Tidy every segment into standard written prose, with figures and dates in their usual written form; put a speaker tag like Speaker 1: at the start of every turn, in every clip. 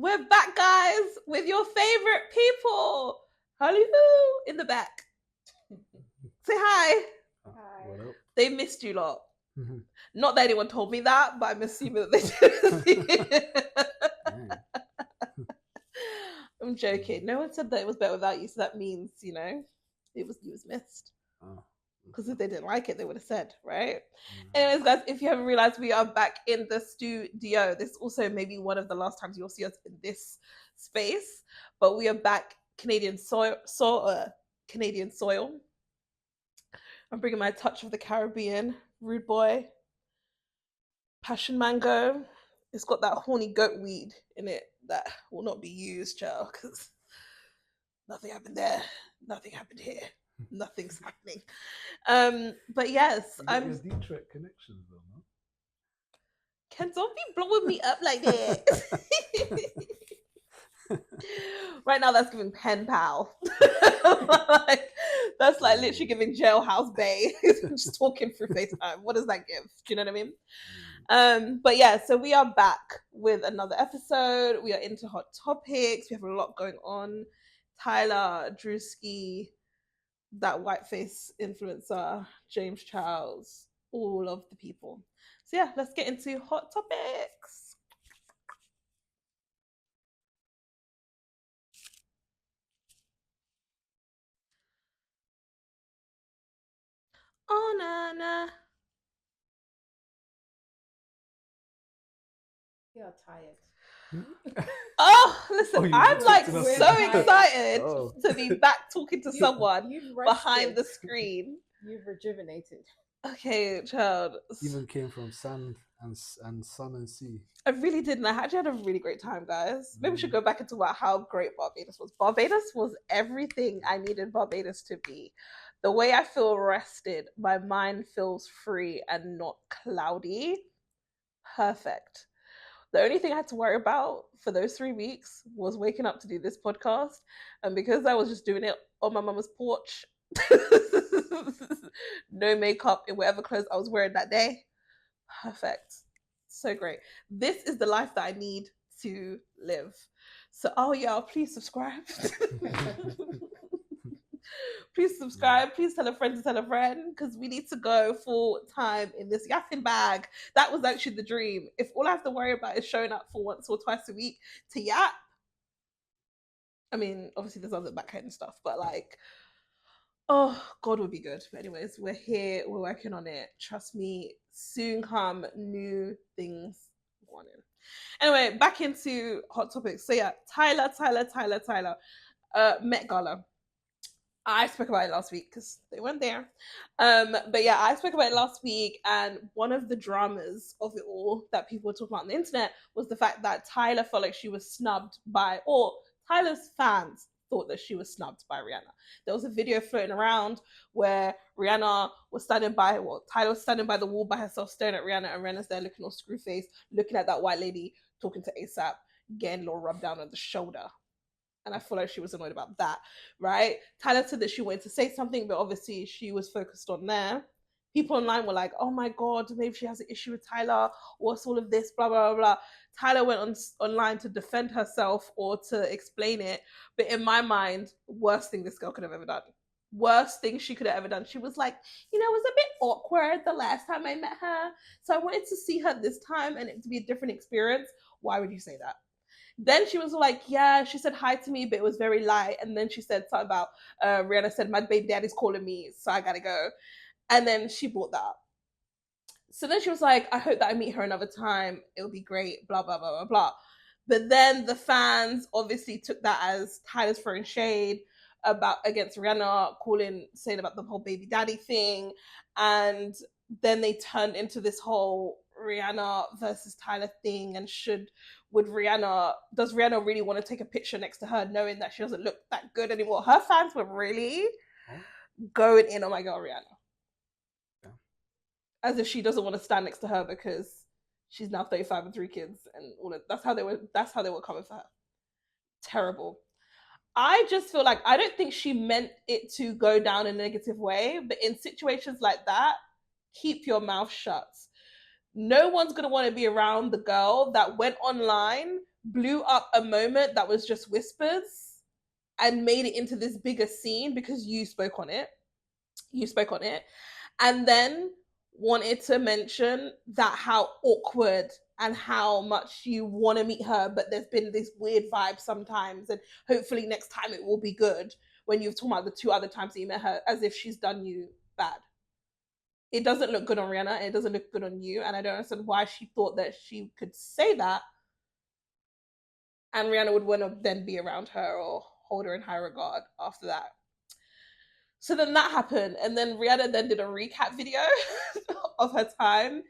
Speaker 1: We're back, guys, with your favorite people. Hallelujah in the back. Say hi.
Speaker 2: Hi.
Speaker 3: What up?
Speaker 1: They missed you lot. Not that anyone told me that, but I'm assuming that they did. I'm joking. No one said that it was better without you, so that means, you know, you was missed.
Speaker 3: Oh.
Speaker 1: Because if they didn't like it, they would have said, right? Anyways, guys, if you haven't realized, we are back in the studio. This also may be one of the last times you'll see us in this space, but we are back Canadian soil. Canadian soil. I'm bringing my touch of the Caribbean, rude boy, passion mango. It's got that horny goat weed in it that will not be used, child, because nothing happened there, nothing happened here. Nothing's happening. But yes, I'm
Speaker 3: Detroit connections though, no?
Speaker 1: Ken, don't be blowing me up like that. Right now, that's giving pen pal. That's like literally giving jailhouse bay. Just talking through FaceTime. What does that give? Do you know what I mean? But yeah, so we are back with another episode. We are into hot topics. We have a lot going on. Tyla, Druski, that whiteface influencer, James Charles, all of the people. So yeah, let's get into hot topics. Oh, Nana.
Speaker 2: You're tired.
Speaker 1: Oh, listen, I'm like
Speaker 3: to
Speaker 1: so excited to be back talking to someone
Speaker 2: You've
Speaker 1: behind the screen.
Speaker 2: You've rejuvenated.
Speaker 1: Okay, child.
Speaker 3: Even came from sand and sun and sea.
Speaker 1: I really did, and I actually had a really great time, guys. Maybe we should go back and talk about how great Barbados was. Barbados was everything I needed Barbados to be. The way I feel rested, my mind feels free and not cloudy. Perfect. The only thing I had to worry about for those 3 weeks was waking up to do this podcast. And because I was just doing it on my mama's porch, no makeup in whatever clothes I was wearing that day. Perfect. So great. This is the life that I need to live. So, oh yeah, please subscribe. Please subscribe. Please tell a friend to tell a friend, because we need to go full time in this yapping bag. That was actually the dream. If all I have to worry about is showing up for once or twice a week to yap, I mean, obviously there's other backend stuff, but like, oh, God would be good. But anyways, we're here. We're working on it. Trust me, soon come new things morning. Anyway, back into hot topics. So yeah, Tyla. Met Gala. I spoke about it last week because they weren't there. But yeah, I spoke about it last week, and one of the dramas of it all that people were talking about on the internet was the fact that Tyla felt like she was snubbed by, or Tyla's fans thought that she was snubbed by Rihanna. There was a video floating around where Rihanna was standing by, Tyla was standing by the wall by herself, staring at Rihanna, and Rihanna's there looking all screw-faced, looking at that white lady talking to ASAP, getting a little rub down on the shoulder. And I feel like she was annoyed about that, right? Tyla said that she wanted to say something, but obviously she was focused on there. People online were like, oh my God, maybe she has an issue with Tyla. What's all of this? Blah, blah, blah, blah. Tyla went online to defend herself or to explain it. But in my mind, worst thing this girl could have ever done. Worst thing she could have ever done. She was like, you know, it was a bit awkward the last time I met her. So I wanted to see her this time and it to be a different experience. Why would you say that? Then she was like, yeah, she said hi to me, but it was very light. And then she said something about, Rihanna said, my baby daddy's calling me, so I gotta go. And then she brought that up. So then she was like, I hope that I meet her another time. It'll be great, blah, blah, blah, blah, blah. But then the fans obviously took that as Tyla's throwing shade against Rihanna, saying about the whole baby daddy thing. And then they turned into this whole Rihanna versus Tyla thing, and does Rihanna really want to take a picture next to her knowing that she doesn't look that good anymore? Her fans were really going in on my girl Rihanna. Yeah. As if she doesn't want to stand next to her because she's now 35 and 3 kids and all that. That's how they were coming for her. Terrible. I just feel like, I don't think she meant it to go down in a negative way, but in situations like that, keep your mouth shut. no one's going to want to be around the girl that went online, blew up a moment that was just whispers and made it into this bigger scene because you spoke on it. And then wanted to mention that how awkward and how much you want to meet her, but there's been this weird vibe sometimes, and hopefully next time it will be good, when you've talked about the 2 other times that you met her, as if she's done you bad. It doesn't look good on Rihanna, and it doesn't look good on you, and I don't understand why she thought that she could say that and Rihanna would want to then be around her or hold her in high regard after that. So then that happened, and then Rihanna then did a recap video of her time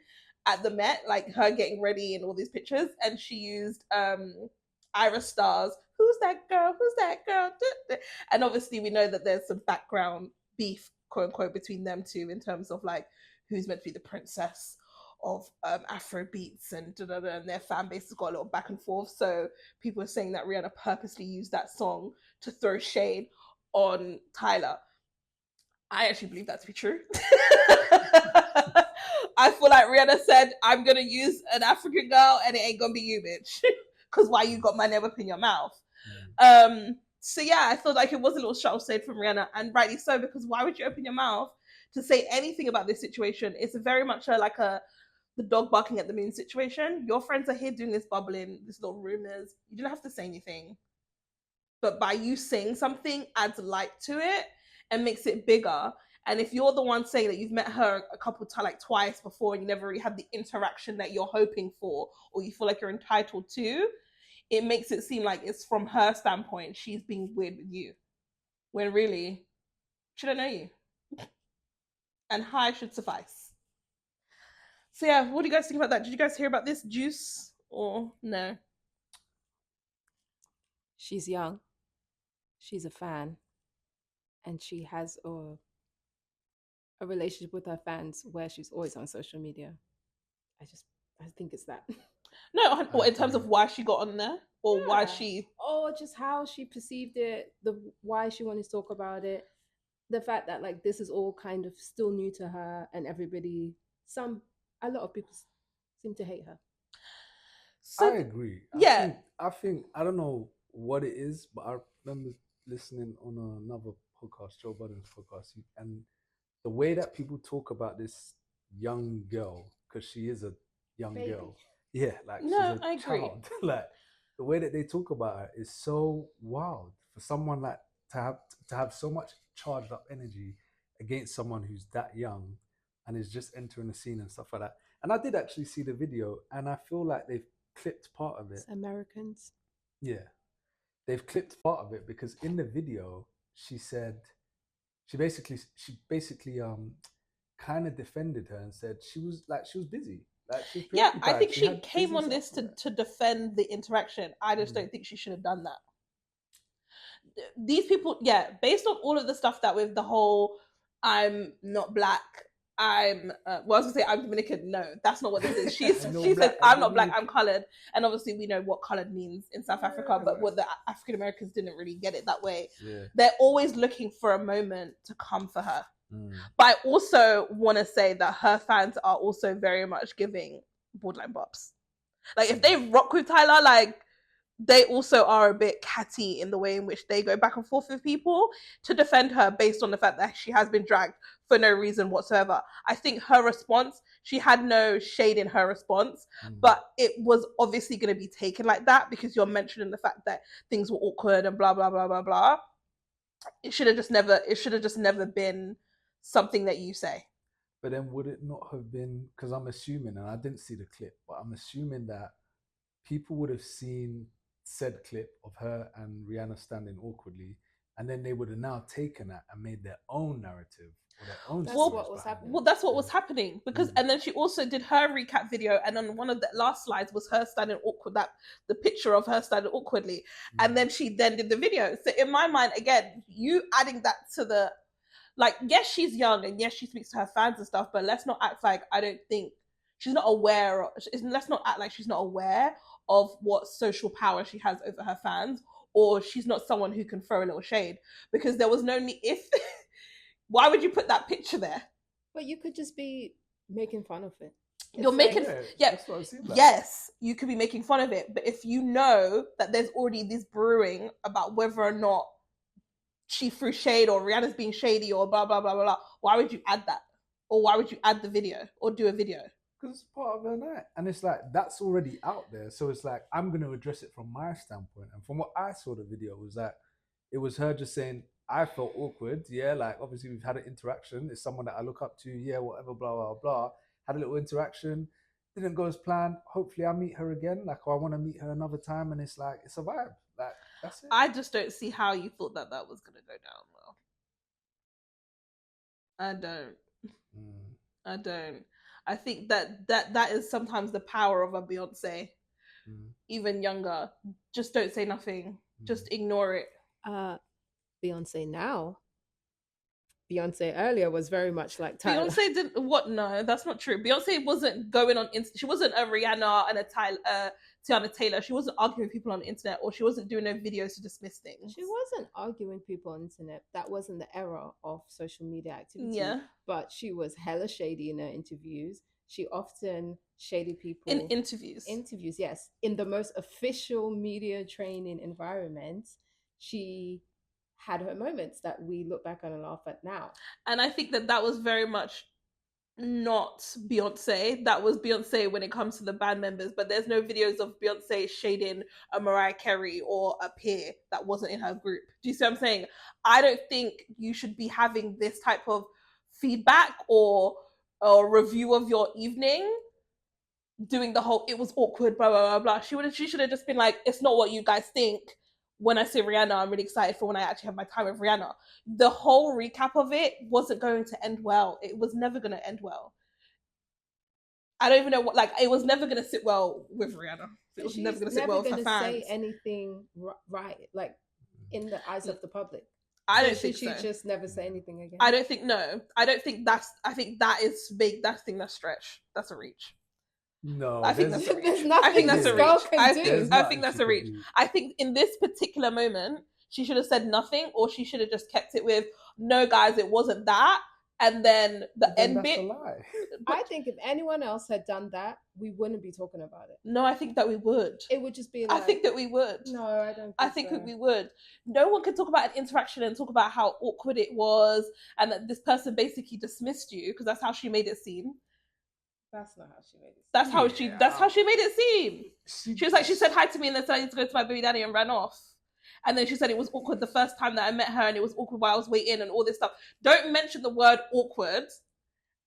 Speaker 1: at the Met, like her getting ready and all these pictures, and she used Ira Starr's "Who's That Girl? Who's That Girl?" And obviously we know that there's some background beef, quote unquote, between them two in terms of like who's meant to be the princess of Afro beats, and their fan base has got a little back and forth. So people are saying that Rihanna purposely used that song to throw shade on Tyla. I actually believe that to be true. I feel like Rihanna said, I'm going to use an African girl and it ain't going to be you, bitch. Because why you got my name up in your mouth? So yeah, I feel like it was a little shuttle shade from Rihanna, and rightly so, because why would you open your mouth to say anything about this situation? It's very much the dog barking at the moon situation. Your friends are here doing this bubbling, this little rumors. You didn't have to say anything. But by you saying something adds light to it and makes it bigger. And if you're the one saying that you've met her a couple of times, like twice before, and you never really had the interaction that you're hoping for, or you feel like you're entitled to, it makes it seem like it's from her standpoint, she's being weird with you. When really, she don't know you. And hi should suffice. So yeah, what do you guys think about that? Did you guys hear about this juice or no?
Speaker 2: She's young. She's a fan. And she has a relationship with her fans where she's always on social media. I think it's that.
Speaker 1: No, or in terms of why she got on there, or why she,
Speaker 2: or just how she perceived it, why she wanted to talk about it, the fact that like this is all kind of still new to her, and a lot of people seem to hate her.
Speaker 3: So, I agree. I think I don't know what it is, but I remember listening on another podcast, Joe Budden's podcast, and the way that people talk about this young girl, because she is a young girl. Yeah, like she's a child. Like the way that they talk about her is so wild for someone like to have so much charged up energy against someone who's that young and is just entering the scene and stuff like that. And I did actually see the video, and I feel like they've clipped part of it.
Speaker 2: It's Americans.
Speaker 3: Yeah, they've clipped part of it because in the video she basically kind of defended her and said she was busy.
Speaker 1: Yeah, I think she came on this to defend the interaction. I just don't think she should have done that. These people, based on all of the stuff that with the whole I'm not black, I was gonna say I'm Dominican. No, that's not what this is. She said I'm not black, I'm colored, and obviously we know what colored means in South Africa, but what the African Americans didn't really get it that way. Yeah. They're always looking for a moment to come for her. But I also want to say that her fans are also very much giving borderline bops. Like if they rock with Tyla, like they also are a bit catty in the way in which they go back and forth with people to defend her based on the fact that she has been dragged for no reason whatsoever. I think her response, she had no shade in her response, but it was obviously going to be taken like that because you're mentioning the fact that things were awkward and blah, blah, blah, blah, blah. It should have just never been something that you say.
Speaker 3: But then would it not have been, because I'm assuming, and I didn't see the clip, but I'm assuming that people would have seen said clip of her and Rihanna standing awkwardly, and then they would have now taken that and made their own narrative or their own
Speaker 2: what was happening.
Speaker 1: Well, that's what was happening because and then she also did her recap video, and on one of the last slides was her standing awkward, that the picture of her standing awkwardly, and then she then did the video. So in my mind, again, you adding that to the, like, yes, she's young and yes, she speaks to her fans and stuff, but let's not act like I don't think she's not aware. Let's not act like she's not aware of what social power she has over her fans, or she's not someone who can throw a little shade, because there was no need. Why would you put that picture there?
Speaker 2: But you could just be making fun of it.
Speaker 1: You're making,
Speaker 3: that's what it seems like.
Speaker 1: Yes, you could be making fun of it, but if you know that there's already this brewing about whether or not she threw shade or Rihanna's being shady or blah blah blah blah blah, why would you add that? Or why would you add the video or do a video?
Speaker 3: Because it's part of her night, and it's like that's already out there. So it's like I'm going to address it from my standpoint, and from what I saw the video was that it was her just saying I felt awkward. Yeah, like obviously we've had an interaction. It's someone that I look up to. Yeah, whatever, blah blah blah. Had a little interaction. Didn't go as planned. Hopefully I meet her again. Like I want to meet her another time, and it's like it's a vibe. Like that's it.
Speaker 1: I just don't see how you thought that was going to go down well. I don't. I don't. I think that is sometimes the power of a Beyonce. Even younger. Just don't say nothing. Just ignore it.
Speaker 2: Beyonce now. Beyonce earlier was very much like Tyla.
Speaker 1: Beyonce didn't. What? No, that's not true. Beyonce wasn't going on. She wasn't a Rihanna and a Tiye Taylor. She wasn't arguing with people on the internet, or she wasn't doing no videos to dismiss things.
Speaker 2: She wasn't arguing with people on the internet. That wasn't the era of social media activity.
Speaker 1: Yeah.
Speaker 2: But she was hella shady in her interviews. She often shaded people
Speaker 1: in interviews.
Speaker 2: Interviews, yes. In the most official media training environments, she had her moments that we look back on and laugh at now.
Speaker 1: And I think that was very much not Beyonce. That was Beyonce when it comes to the band members, but there's no videos of Beyonce shading a Mariah Carey or a peer that wasn't in her group. Do you see what I'm saying? I don't think you should be having this type of feedback or review of your evening doing the whole it was awkward blah blah blah blah. She should have just been like, it's not what you guys think. When I see Rihanna, I'm really excited for when I actually have my time with Rihanna. The whole recap of it wasn't going to end well. It was never going to end well. I don't even know what, like, it was never going to sit well with Rihanna. It was never going to sit well with her fans.
Speaker 2: Say anything right, like, in the eyes of the public.
Speaker 1: I don't think so.
Speaker 2: She just never say anything again.
Speaker 1: I don't think, no. I think that is big. That's a stretch. That's a reach.
Speaker 3: No,
Speaker 1: I think that's a reach.
Speaker 2: I think
Speaker 1: that's a reach. I think that's a reach.
Speaker 3: Do.
Speaker 1: I think in this particular moment, she should have said nothing, or she should have just kept it with, no, guys, it wasn't that. And then the end bit.
Speaker 3: A lie.
Speaker 2: I think if anyone else had done that, we wouldn't be talking about it.
Speaker 1: No, I think that we would.
Speaker 2: It would just be like,
Speaker 1: I think that we would.
Speaker 2: No, I don't think
Speaker 1: so. We would. No one can talk about an interaction and talk about how awkward it was and that this person basically dismissed you, because that's how she made it seem.
Speaker 2: That's not how she made it seem.
Speaker 1: That's how she made it seem. She was like, she said hi to me and then said I need to go to my baby daddy and ran off. And then she said it was awkward the first time that I met her, and it was awkward while I was waiting and all this stuff. Don't mention the word awkward,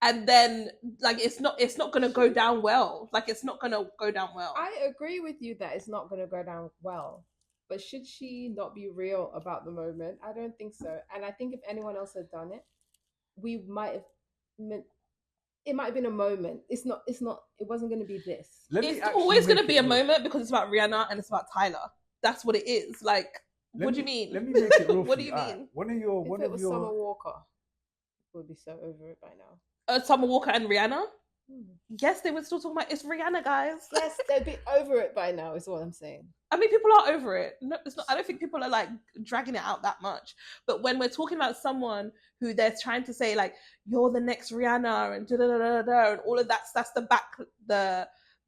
Speaker 1: and then like it's not gonna go down well. Like it's not gonna go down well.
Speaker 2: I agree with you that it's not gonna go down well. But should she not be real about the moment? I don't think so. And I think if anyone else had done it, we might have. It might have been a moment. It wasn't going to be this.
Speaker 1: It's always going to be a moment because it's about Rihanna and it's about Tyla. That's what it is. Like, what do you mean?
Speaker 3: Let me make it real.
Speaker 1: What do you mean?
Speaker 2: If it was Summer Walker, we'll be so over it by now.
Speaker 1: Summer Walker and Rihanna? Yes, they were still talking about it's Rihanna, guys.
Speaker 2: Yes, they'd be over it by now, is what I'm saying.
Speaker 1: I mean, people are over it. No, it's not. I don't think people are like dragging it out that much. But when we're talking about someone who they're trying to say like, you're the next Rihanna and da da da da and all of that's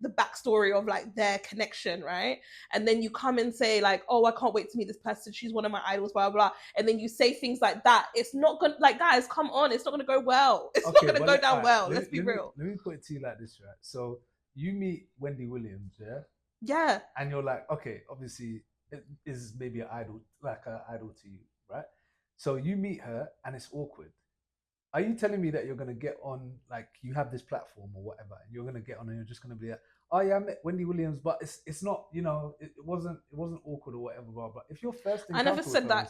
Speaker 1: the backstory of like their connection, right? And then you come and say like, oh, I can't wait to meet this person. She's one of my idols, blah, blah, blah. And then you say things like that. It's not gonna, like, guys, come on. It's not going to go well. It's not going to go down well. Let's be real.
Speaker 3: Let me put it to you like this, right? So you meet Wendy Williams, yeah?
Speaker 1: Yeah.
Speaker 3: And you're like, okay, obviously it is maybe an idol, like an idol to you, right? So you meet her and it's awkward. Are you telling me that you're going to get on, like you have this platform or whatever, and you're going to get on and you're just going to be like, oh yeah, I met Wendy Williams, but it's not, you know, it wasn't awkward or whatever, blah, blah. If your first
Speaker 1: I never said that.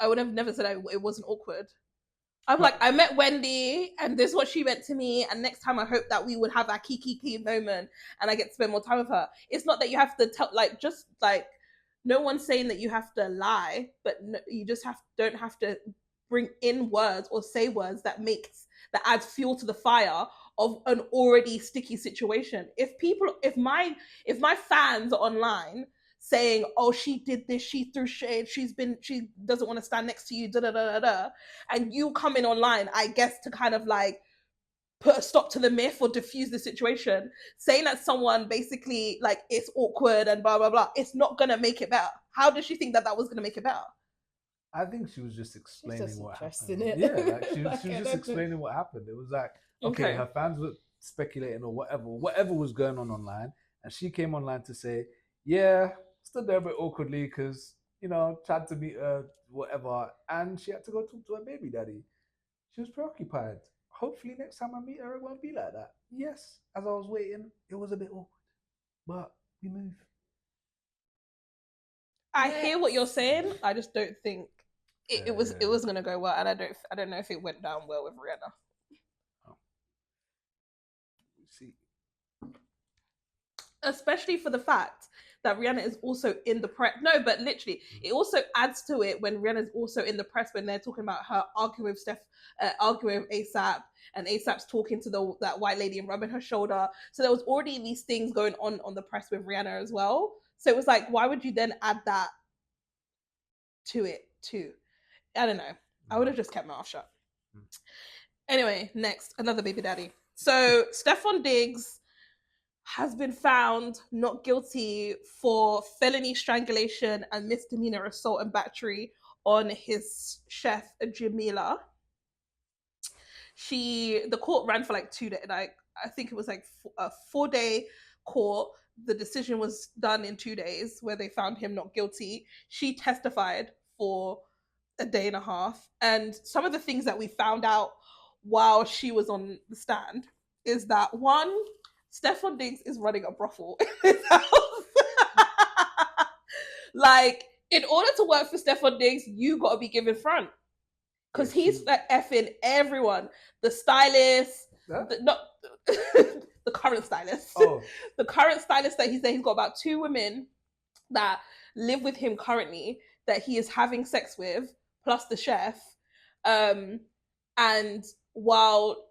Speaker 1: I would have never said it wasn't awkward. I'm like, I met Wendy and this is what she meant to me, and next time I hope that we would have our key moment and I get to spend more time with her. It's not that you have to tell, like, just like, no one's saying that you have to lie, but no, you just don't have to bring in words or say words that adds fuel to the fire of an already sticky situation. If my fans are online saying, oh, she did this, she threw shade, she doesn't want to stand next to you, da da da da da, and you come in online, I guess, to kind of like put a stop to the myth or diffuse the situation. Saying that someone basically like it's awkward and blah blah blah, it's not gonna make it better. How does she think that was gonna make it better?
Speaker 3: I think she was just explaining what happened.
Speaker 2: It.
Speaker 3: Yeah, like she was just explaining what happened. It was like, okay, her fans were speculating or whatever was going on online, and she came online to say, yeah, stood there a bit awkwardly because, tried to meet her, whatever, and she had to go talk to her baby daddy. She was preoccupied. Hopefully next time I meet her, it won't be like that. Yes, as I was waiting, it was a bit awkward, but we move.
Speaker 1: I hear what you're saying. I just don't think it was gonna go well, and I don't know if it went down well with Rihanna.
Speaker 3: Oh. We see.
Speaker 1: Especially for the fact that Rihanna is also in the press. No, but literally, it also adds to it when Rihanna is also in the press when they're talking about her arguing with arguing with ASAP, and ASAP's talking to that white lady and rubbing her shoulder. So there was already these things going on the press with Rihanna as well. So it was like, why would you then add that to it too? I don't know. I would have just kept my mouth shut. Anyway, next, another baby daddy. So Stefon Diggs has been found not guilty for felony strangulation and misdemeanor assault and battery on his chef Jamila. The court ran for like 2 days. Like I think it was like a 4-day court. The decision was done in 2 days where they found him not guilty. She testified for a day and a half. And some of the things that we found out while she was on the stand is that, one, Stefon Diggs is running a brothel in his house. Like, in order to work for Stefon Diggs, you got to be given front. Because he's like effing everyone. The stylist, the current stylist. Oh. The current stylist that he's there, he's got about 2 women that live with him currently that he is having sex with, plus the chef. And while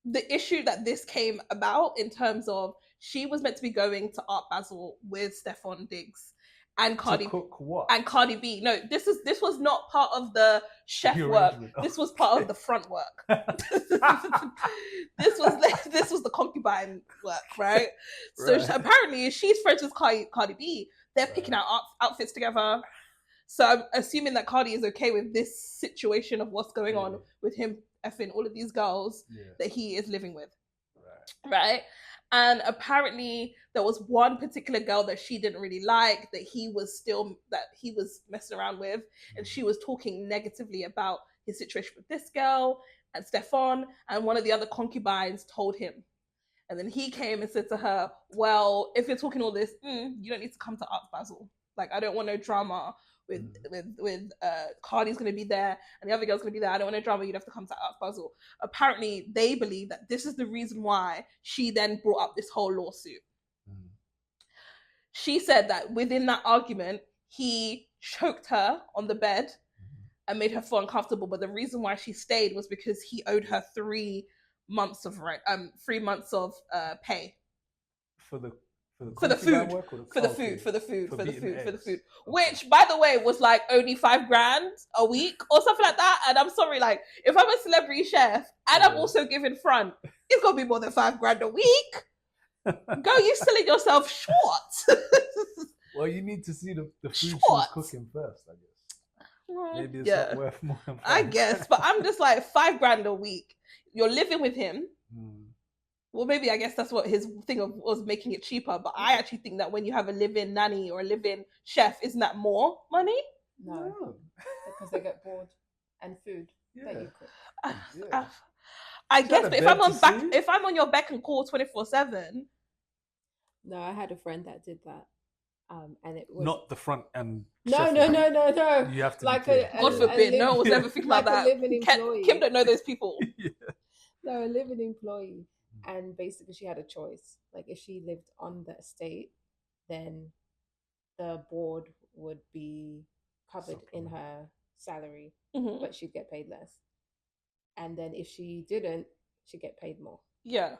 Speaker 1: the issue that this came about in terms of she was meant to be going to Art Basel with Stefon Diggs and Cardi B. No, this was not part of the chef work. This was part of the front work. This was the concubine work, right? So apparently she's friends with Cardi B. They're picking out outfits together. So I'm assuming that Cardi is okay with this situation of what's going on with him effing all of these girls that he is living with. Right? And apparently there was one particular girl that she didn't really like that he was messing around with, and she was talking negatively about his situation with this girl and Stefon, and one of the other concubines told him. And then he came and said to her, well, if you're talking all this, you don't need to come to Art Basel. Like, I don't want no drama with Cardi's going to be there and the other girl's going to be there. I don't want no drama. You'd have to come to Art Basel. Apparently, they believe that this is the reason why she then brought up this whole lawsuit. She said that within that argument, he choked her on the bed and made her feel uncomfortable. But the reason why she stayed was because he owed her 3 months of rent, 3 months of pay for the food, which, by the way, was like only $5,000 a week or something like that. And I'm sorry, like, if I'm a celebrity chef and I'm also giving front, it's gonna be more than $5,000 a week. Girl, you selling yourself short.
Speaker 3: Well, you need to see the food she was cooking first, I guess. Maybe it's not worth more than
Speaker 1: I guess, but I'm just like, $5,000 a week. You're living with him. Well, maybe I guess that's what his thing was, making it cheaper. But I actually think that when you have a live-in nanny or a live-in chef, isn't that more money?
Speaker 2: No, because they get bored and food that you cook.
Speaker 1: I guess, but if I'm on your beck and call 24/7.
Speaker 2: No, I had a friend that did that, and it was
Speaker 3: not the front and.
Speaker 2: No.
Speaker 3: You have to
Speaker 2: like
Speaker 1: God forbid, no one was ever thinking about that. Kim don't know those people.
Speaker 2: No, a living employee. And basically she had a choice. Like, if she lived on the estate, then the board would be covered in her salary, but she'd get paid less. And then if she didn't, she'd get paid more.
Speaker 1: Yeah.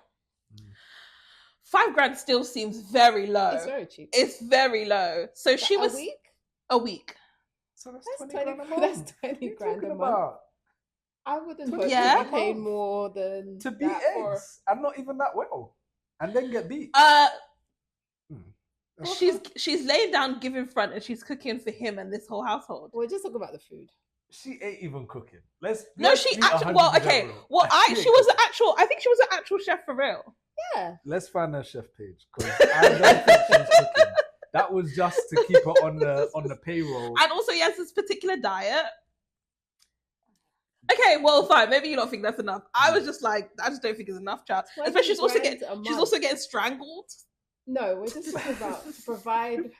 Speaker 1: $5,000 still seems very low.
Speaker 2: It's very cheap.
Speaker 1: It's very low. So she was
Speaker 2: a week.
Speaker 3: So that's
Speaker 2: 20 grand a month. I wouldn't
Speaker 3: To
Speaker 2: hope
Speaker 1: Yeah.
Speaker 2: to be paid more than
Speaker 3: to beat eggs and not even that well, and then get beat.
Speaker 1: She's laying down giving front, and she's cooking for him and this whole household.
Speaker 2: We're just talking about the food.
Speaker 3: She ain't even cooking. Let's
Speaker 1: she actually. Well, okay. Well, she was an actual. I think she was an actual chef for real.
Speaker 2: Yeah.
Speaker 3: Let's find her chef page because I don't think she was cooking. That was just to keep her on the payroll.
Speaker 1: And also, he has this particular diet. Okay, well, fine. Maybe you don't think that's enough. I was just like, I just don't think it's enough, child. Especially she's also getting strangled.
Speaker 2: No, we're just talking about provide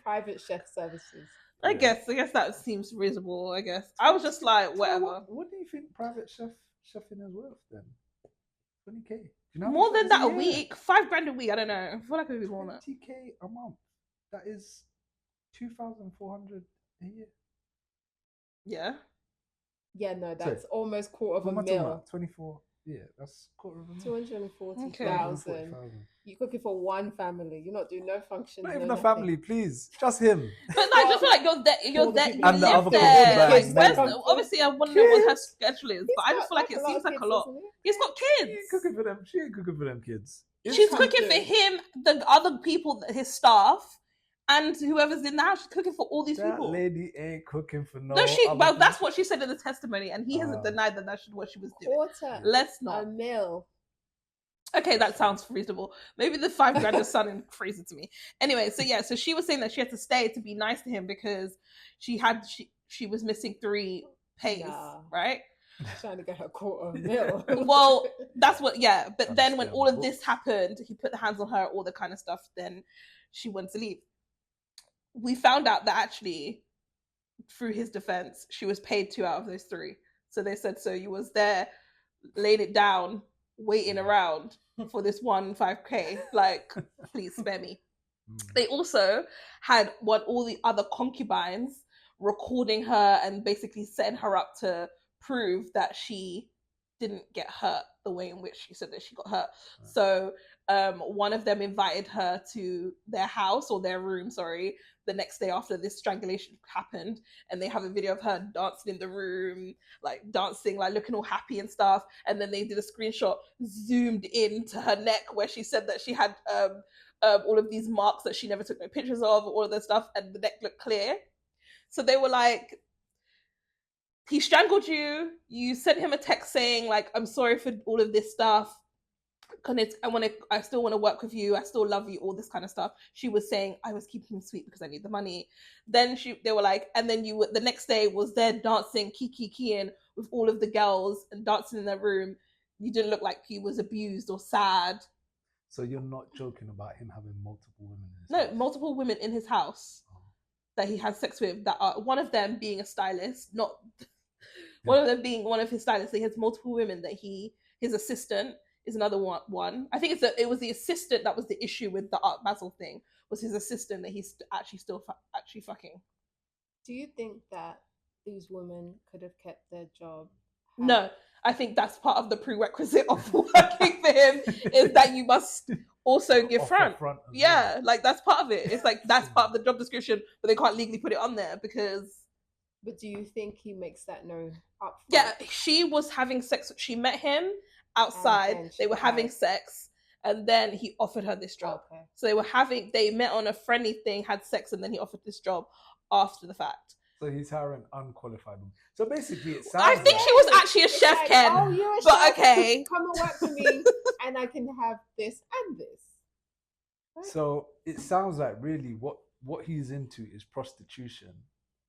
Speaker 2: private chef services.
Speaker 1: I guess that seems reasonable. I guess I was just like, whatever.
Speaker 3: What do you think private chefing is worth then? 20K. Do you know
Speaker 1: more than that a week? $5,000 a week. I don't know. I feel like it would be more than that.
Speaker 3: 20K a month. That is 2,400 a year.
Speaker 1: Yeah.
Speaker 2: Yeah, no, that's almost quarter of a mil.
Speaker 3: 24. Yeah, that's quarter of a mil.
Speaker 2: 240,000. You're cooking for one family. You're not doing no functions.
Speaker 3: Not even a family, please. Just him.
Speaker 1: But no, I just feel like you're there.
Speaker 3: And the other people.
Speaker 1: Obviously, I want to know what her schedule is, but I just feel like it seems like a lot. He's got kids.
Speaker 3: She ain't cooking for them. She ain't cooking for them kids.
Speaker 1: She's cooking for him, the other people, his staff, and whoever's in the house. She's cooking for all these people.
Speaker 3: That lady ain't cooking for no.
Speaker 1: Well, that's what she said in the testimony, and he hasn't denied that that's what she was doing. Let's not.
Speaker 2: A mil.
Speaker 1: Okay, that sounds reasonable. Maybe the $5,000 is sounding crazy to me. Anyway, so she was saying that she had to stay to be nice to him because she was missing 3 pays, right?
Speaker 2: Trying to get her quarter of a mil.
Speaker 1: Well, that's what, yeah. But then when all of this happened, he put the hands on her, all the kind of stuff, then she wanted to leave. We found out that actually, through his defense, she was paid 2 out of those 3. So they said, so you was there, laying it down, waiting around for this 5K. Like, please spare me. They also had all the other concubines recording her and basically setting her up to prove that she didn't get hurt the way in which she said that she got hurt. So one of them invited her to their house or their room, the next day after this strangulation happened, and they have a video of her dancing in the room, like dancing, like looking all happy and stuff. And then they did a screenshot zoomed into her neck where she said that she had all of these marks that she never took no pictures of, all of this stuff, and the neck looked clear. So they were like, he strangled you. You sent him a text saying like, I'm sorry for all of this stuff. I still want to work with you. I still love you. All this kind of stuff. She was saying I was keeping him sweet because I need the money. Then they were like, and then the next day was there dancing, keying with all of the girls and dancing in their room. You didn't look like he was abused or sad.
Speaker 3: So you're not joking about him having multiple women in his house?
Speaker 1: Multiple women in his house that he had sex with. That are one of them being a stylist, not one of them being one of his stylists. He has multiple women that his assistant is another one. I think it was the assistant that was the issue with the Art Basel thing, was his assistant that he's actually still actually fucking.
Speaker 2: Do you think that these women could have kept their job?
Speaker 1: No, I think that's part of the prerequisite of working for him is that you must also give front. Yeah, like that's part of it. It's like that's part of the job description, but they can't legally put it on there because.
Speaker 2: But do you think he makes that known up front?
Speaker 1: Yeah, she was having sex. She met him outside. They were having sex, and then he offered her this job. Okay. So they met on a friendly thing, had sex, and then he offered this job after the fact.
Speaker 3: So he's hiring unqualified women. So basically, it sounds.
Speaker 1: I think she was actually a chef, like, Ken.
Speaker 2: Oh, you're a
Speaker 1: but
Speaker 2: chef.
Speaker 1: Okay,
Speaker 2: come and work for me, and I can have this and this.
Speaker 3: Right? So it sounds like really what he's into is prostitution,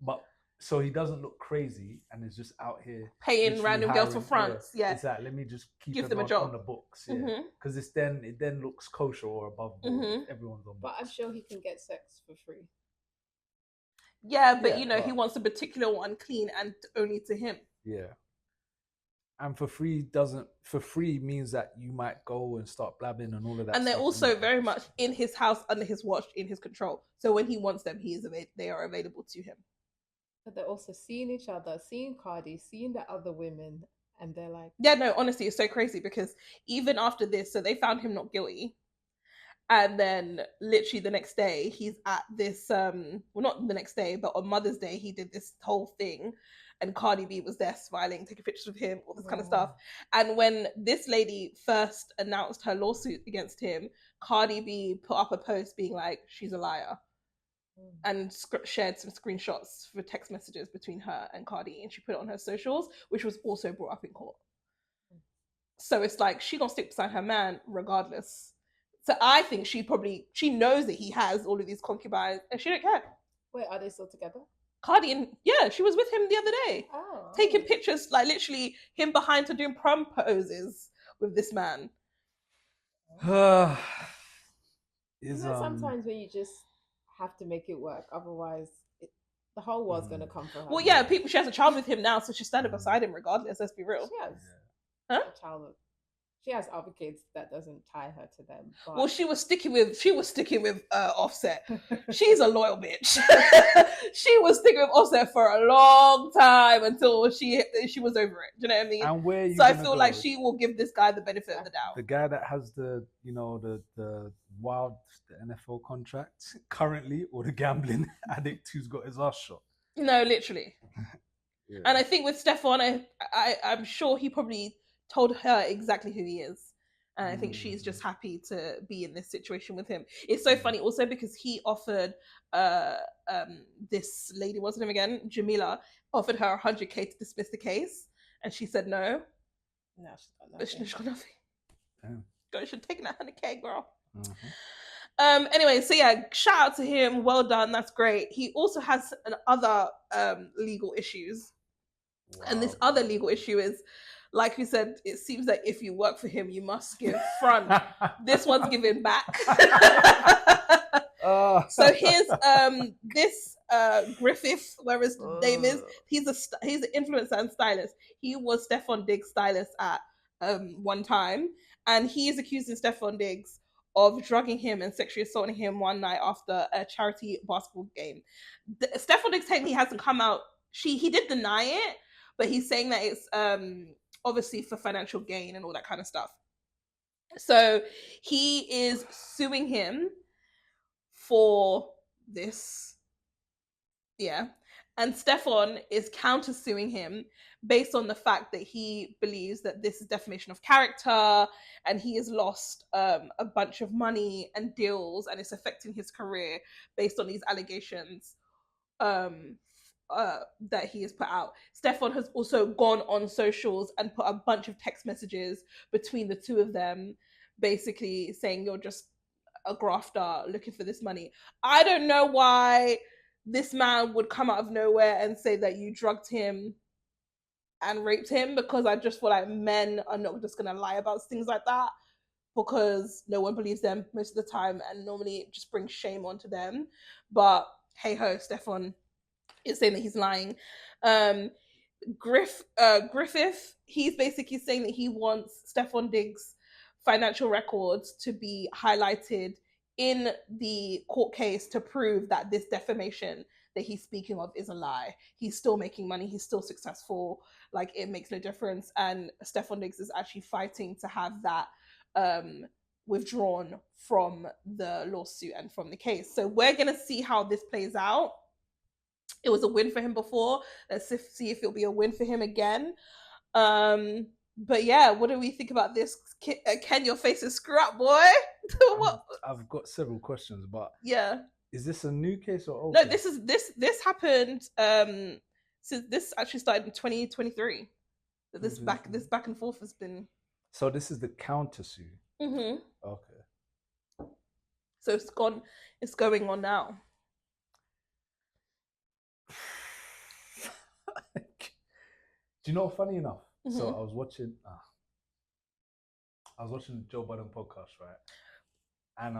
Speaker 3: but. So he doesn't look crazy and is just out here
Speaker 1: paying random girls for fronts. Yeah,
Speaker 3: it's like, let me just
Speaker 1: give them a job
Speaker 3: on the books. Yeah, because it then looks kosher or above board. Everyone's on.
Speaker 2: But I'm sure he can get sex for free.
Speaker 1: Yeah, but he wants a particular one clean and only to him.
Speaker 3: Yeah, and for free means that you might go and start blabbing and all of that.
Speaker 1: And they're also very much in his house, under his watch, in his control. So when he wants them, they are available to him.
Speaker 2: But they're also seeing each other, seeing Cardi, seeing the other women, and they're like...
Speaker 1: Yeah, no, honestly, it's so crazy because even after this, so they found him not guilty. And then literally the next day he's at this well, not the next day, but on Mother's Day he did this whole thing, and Cardi B was there smiling, taking pictures with him, all this kind of stuff. And when this lady first announced her lawsuit against him, Cardi B put up a post being like, she's a liar, and shared some screenshots for text messages between her and Cardi, and she put it on her socials, which was also brought up in court. So it's like she gonna stick beside her man regardless. So I think she knows that he has all of these concubines, and she don't care.
Speaker 2: Wait, are they still together?
Speaker 1: Cardi and she was with him the other day, taking pictures, like literally him behind her doing prom poses with this man.
Speaker 2: Sometimes when you just have to make it work, otherwise the whole world's gonna come for her.
Speaker 1: Well, yeah, she has a child with him now, so she's standing beside him regardless. Let's be real.
Speaker 2: She has a child. She has other kids that doesn't tie her to them. But...
Speaker 1: Well, she was sticking with Offset. She's a loyal bitch. She was sticking with Offset for a long time until she was over it. Do you know what I mean?
Speaker 3: And where
Speaker 1: so I feel like she will give this guy the benefit of the doubt.
Speaker 3: The guy that has the NFL contract currently, or the gambling addict who's got his ass shot.
Speaker 1: No, literally. Yeah. And I think with Stefon, I'm sure he probably told her exactly who he is, and I think she's just happy to be in this situation with him. It's so funny also because he offered this lady, what's her name again, Jamila, offered her $100,000 to dismiss the case, and she said no.
Speaker 2: No, she's got nothing.
Speaker 1: Damn. God, should have taken that $100,000, girl. Anyway, so yeah, shout out to him, well done, that's great. He also has other legal issues. Wow. And this other legal issue is, like we said, it seems like if you work for him, you must give front. This one's giving back. So here's this Griffith, whatever his name is. He's an influencer and stylist. He was Stefon Diggs' stylist at one time, and he is accusing Stefon Diggs of drugging him and sexually assaulting him one night after a charity basketball game. Stefon Diggs technically hasn't come out. He did deny it, but he's saying that it's obviously for financial gain and all that kind of stuff. So he is suing him for this. Yeah. And Stefon is countersuing him based on the fact that he believes that this is defamation of character, and he has lost a bunch of money and deals, and it's affecting his career based on these allegations that he has put out. Stefon has also gone on socials and put a bunch of text messages between the two of them, basically saying you're just a grafter looking for this money. I don't know why this man would come out of nowhere and say that you drugged him and raped him, because I just feel like men are not just going to lie about things like that, because no one believes them most of the time, and normally it just brings shame onto them. But hey ho, Stefon is saying that he's lying. Griffith, he's basically saying that he wants Stefon Diggs' financial records to be highlighted in the court case to prove that this defamation that he's speaking of is a lie. He's still making money. He's still successful. Like, it makes no difference. And Stefon Diggs is actually fighting to have that withdrawn from the lawsuit and from the case. So we're going to see how this plays out. It was a win for him before. Let's see if it'll be a win for him again. But yeah, what do we think about this? Ken, your face is screw up, boy. What?
Speaker 3: I've got several questions, but
Speaker 1: yeah,
Speaker 3: is this a new case or old?
Speaker 1: No, case? This happened. Since this actually started in 2023. So this back and forth has been.
Speaker 3: So this is the countersuit.
Speaker 1: Mm-hmm.
Speaker 3: Okay.
Speaker 1: So it's gone. It's going on now.
Speaker 3: Do you know? Funny enough, so I was watching the Joe Budden podcast, right? And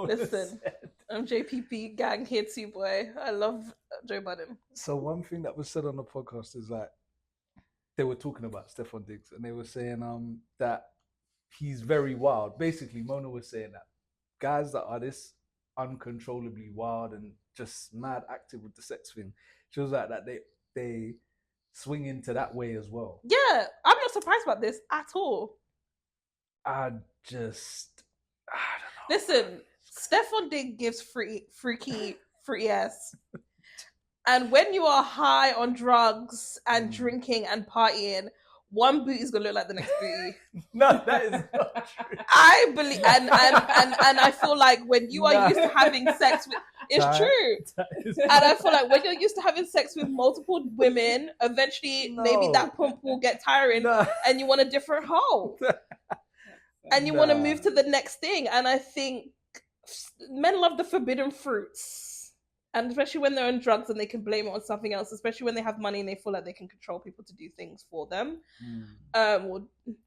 Speaker 1: listen, I'm JPP gang here too, boy. I love Joe Budden.
Speaker 3: So one thing that was said on the podcast is that they were talking about Stefon Diggs, and they were saying that he's very wild. Basically, Mona was saying that guys that are this uncontrollably wild and just mad active with the sex thing, she was like that they swing into that way as well.
Speaker 1: Yeah, I'm not surprised about this at all.
Speaker 3: I just
Speaker 1: Listen, Stefon Diggs gives freaky ass. And when you are high on drugs and drinking and partying, one booty is gonna look like the next booty.
Speaker 3: No, that is not true.
Speaker 1: I believe, and I feel like when you are used to having sex with, it's true. And I feel like when you're used to having sex with multiple women, eventually maybe that pump will get tiring, and you want a different hole, and you want to move to the next thing. And I think men love the forbidden fruits. And especially when they're on drugs and they can blame it on something else, especially when they have money and they feel like they can control people to do things for them, or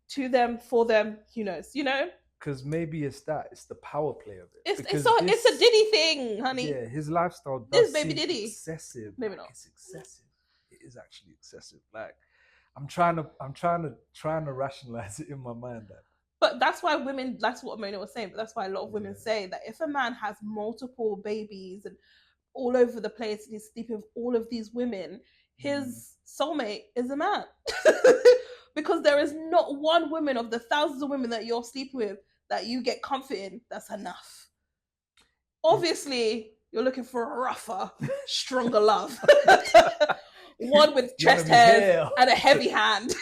Speaker 1: to them, for them, who knows, you know?
Speaker 3: Because maybe it's the power play of it.
Speaker 1: It's a Diddy thing, honey.
Speaker 3: Yeah, his lifestyle does
Speaker 1: baby
Speaker 3: seem
Speaker 1: Diddy.
Speaker 3: excessive.
Speaker 1: Maybe not.
Speaker 3: It's excessive. It is actually excessive. Like, I'm trying to rationalize it in my mind.
Speaker 1: But that's why women. That's what Mona was saying. But that's why a lot of women say that if a man has multiple babies and all over the place and he's sleeping with all of these women, his soulmate is a man. Because there is not one woman of the thousands of women that you're sleeping with that you get comfort in that's enough. Obviously, you're looking for a rougher, stronger love. One with chest hairs and a heavy hand.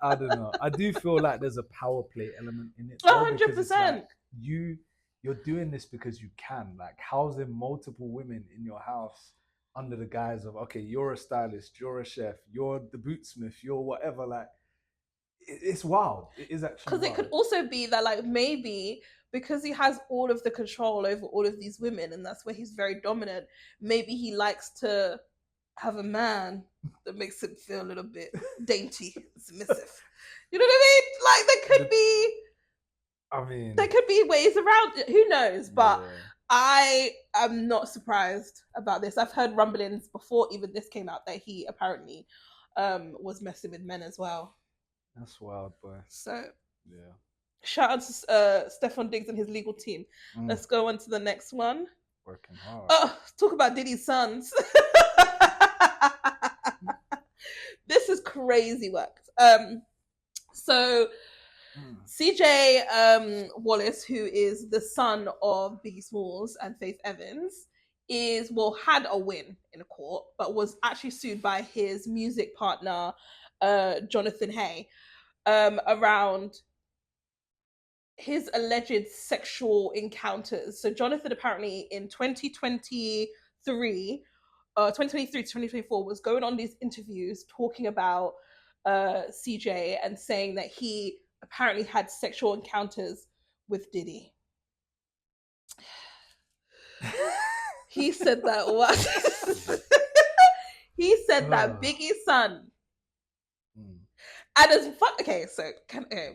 Speaker 3: I don't know. I do feel like there's a power play element in it.
Speaker 1: 100%.
Speaker 3: Like you're doing this because you can. Like, housing multiple women in your house under the guise of, okay, you're a stylist, you're a chef, you're the bootsmith, you're whatever. Like, it's wild. It is actually
Speaker 1: because it could also be that, like, maybe because he has all of the control over all of these women and that's where he's very dominant, maybe he likes to have a man that makes him feel a little bit dainty, submissive. You know what I mean? Like, there could be ways around it. Who knows? But I am not surprised about this. I've heard rumblings before even this came out that he apparently was messing with men as well.
Speaker 3: That's wild, boy.
Speaker 1: So shout out to Stefon Diggs and his legal team. Let's go on to the next one.
Speaker 3: Working hard.
Speaker 1: Oh, talk about Diddy's sons. This is crazy work. So CJ Wallace, who is the son of Biggie Smalls and Faith Evans, had a win in a court, but was actually sued by his music partner, Jonathan Hay, around his alleged sexual encounters. So Jonathan apparently in 2023 to 2024 was going on these interviews talking about CJ and saying that he apparently had sexual encounters with Diddy. He said that what? He said that Biggie's son. And as fuck. Okay, so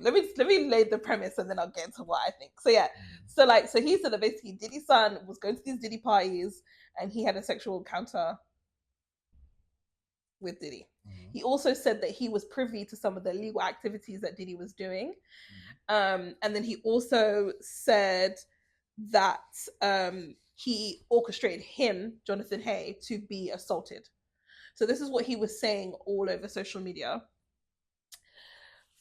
Speaker 1: let me lay the premise and then I'll get into what I think. So so he said that basically Diddy's son was going to these Diddy parties and he had a sexual encounter with Diddy. He also said that he was privy to some of the illegal activities that Diddy was doing. And then he also said that he orchestrated him, Jonathan Hay, to be assaulted. So this is what he was saying all over social media.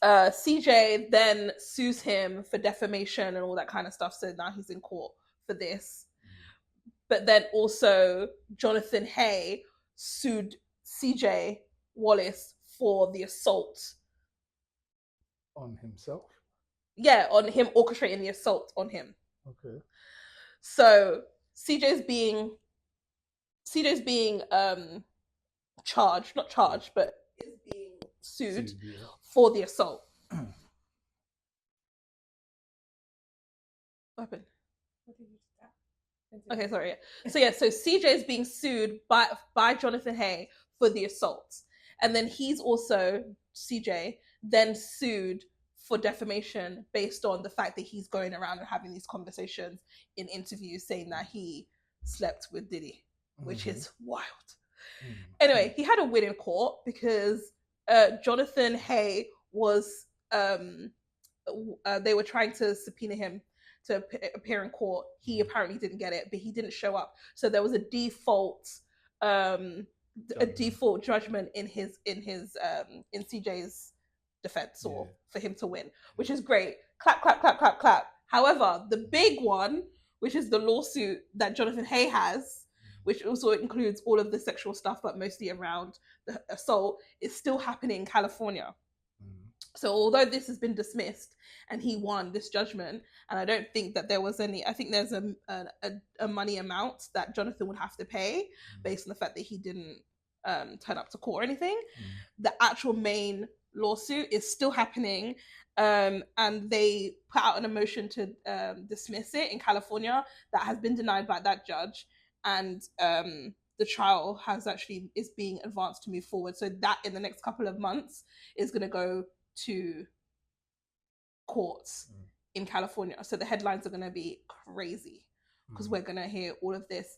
Speaker 1: CJ then sues him for defamation and all that kind of stuff. So now he's in court for this. But then also Jonathan Hay sued CJ Wallace for the assault.
Speaker 3: On himself?
Speaker 1: Yeah, on him orchestrating the assault on him.
Speaker 3: Okay.
Speaker 1: So CJ's being charged, not charged, but is being sued for the assault. What happened? Okay, sorry. So CJ is being sued by Jonathan Hay for the assault. And then he's also, CJ, then sued for defamation based on the fact that he's going around and having these conversations in interviews saying that he slept with Diddy, which is wild. Anyway, he had a win in court because Jonathan Hay was, they were trying to subpoena him to appear in court. He apparently didn't get it, but he didn't show up. So there was a default judgment in CJ's defense, or for him to win, which is great clap, clap, clap, clap, clap. However, the big one, which is the lawsuit that Jonathan Hay has, which also includes all of the sexual stuff, but mostly around the assault, is still happening in California. So although this has been dismissed and he won this judgment, and I don't think that there was any, I think there's a money amount that Jonathan would have to pay based on the fact that he didn't turn up to court or anything. The actual main lawsuit is still happening, and they put out a motion to dismiss it in California that has been denied by that judge, and the trial is being advanced to move forward. So that in the next couple of months is going to go to courts in California. So the headlines are going to be crazy because we're going to hear all of this.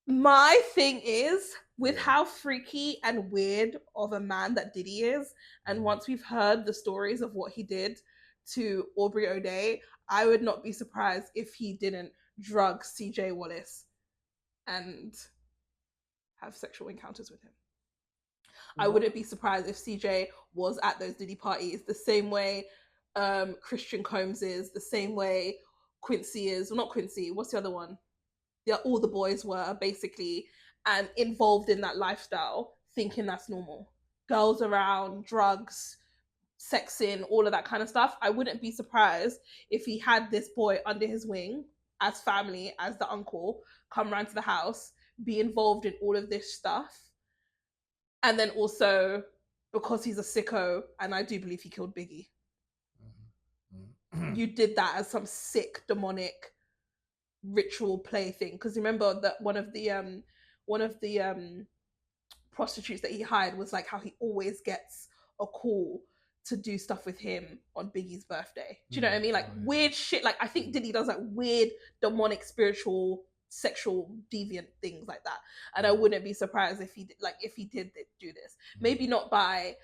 Speaker 1: My thing is, with how freaky and weird of a man that Diddy is, and once we've heard the stories of what he did to Aubrey O'Day, I would not be surprised if he didn't drug CJ Wallace and have sexual encounters with him. I wouldn't be surprised if CJ was at those Diddy parties the same way Christian Combs is, the same way Quincy is. Well, not Quincy, what's the other one? Yeah, all the boys were basically, and involved in that lifestyle, thinking that's normal. Girls around, drugs, sexing, all of that kind of stuff. I wouldn't be surprised if he had this boy under his wing as family, as the uncle, come round to the house, be involved in all of this stuff. And then also, because he's a sicko, and I do believe he killed Biggie, you did that as some sick, demonic ritual play thing. Because remember that one of the prostitutes that he hired was like how he always gets a call to do stuff with him on Biggie's birthday. Do you know what I mean? Like weird shit. Like I think Diddy does like weird, demonic, spiritual, sexual deviant things like that, and I wouldn't be surprised if he did do this. Maybe not by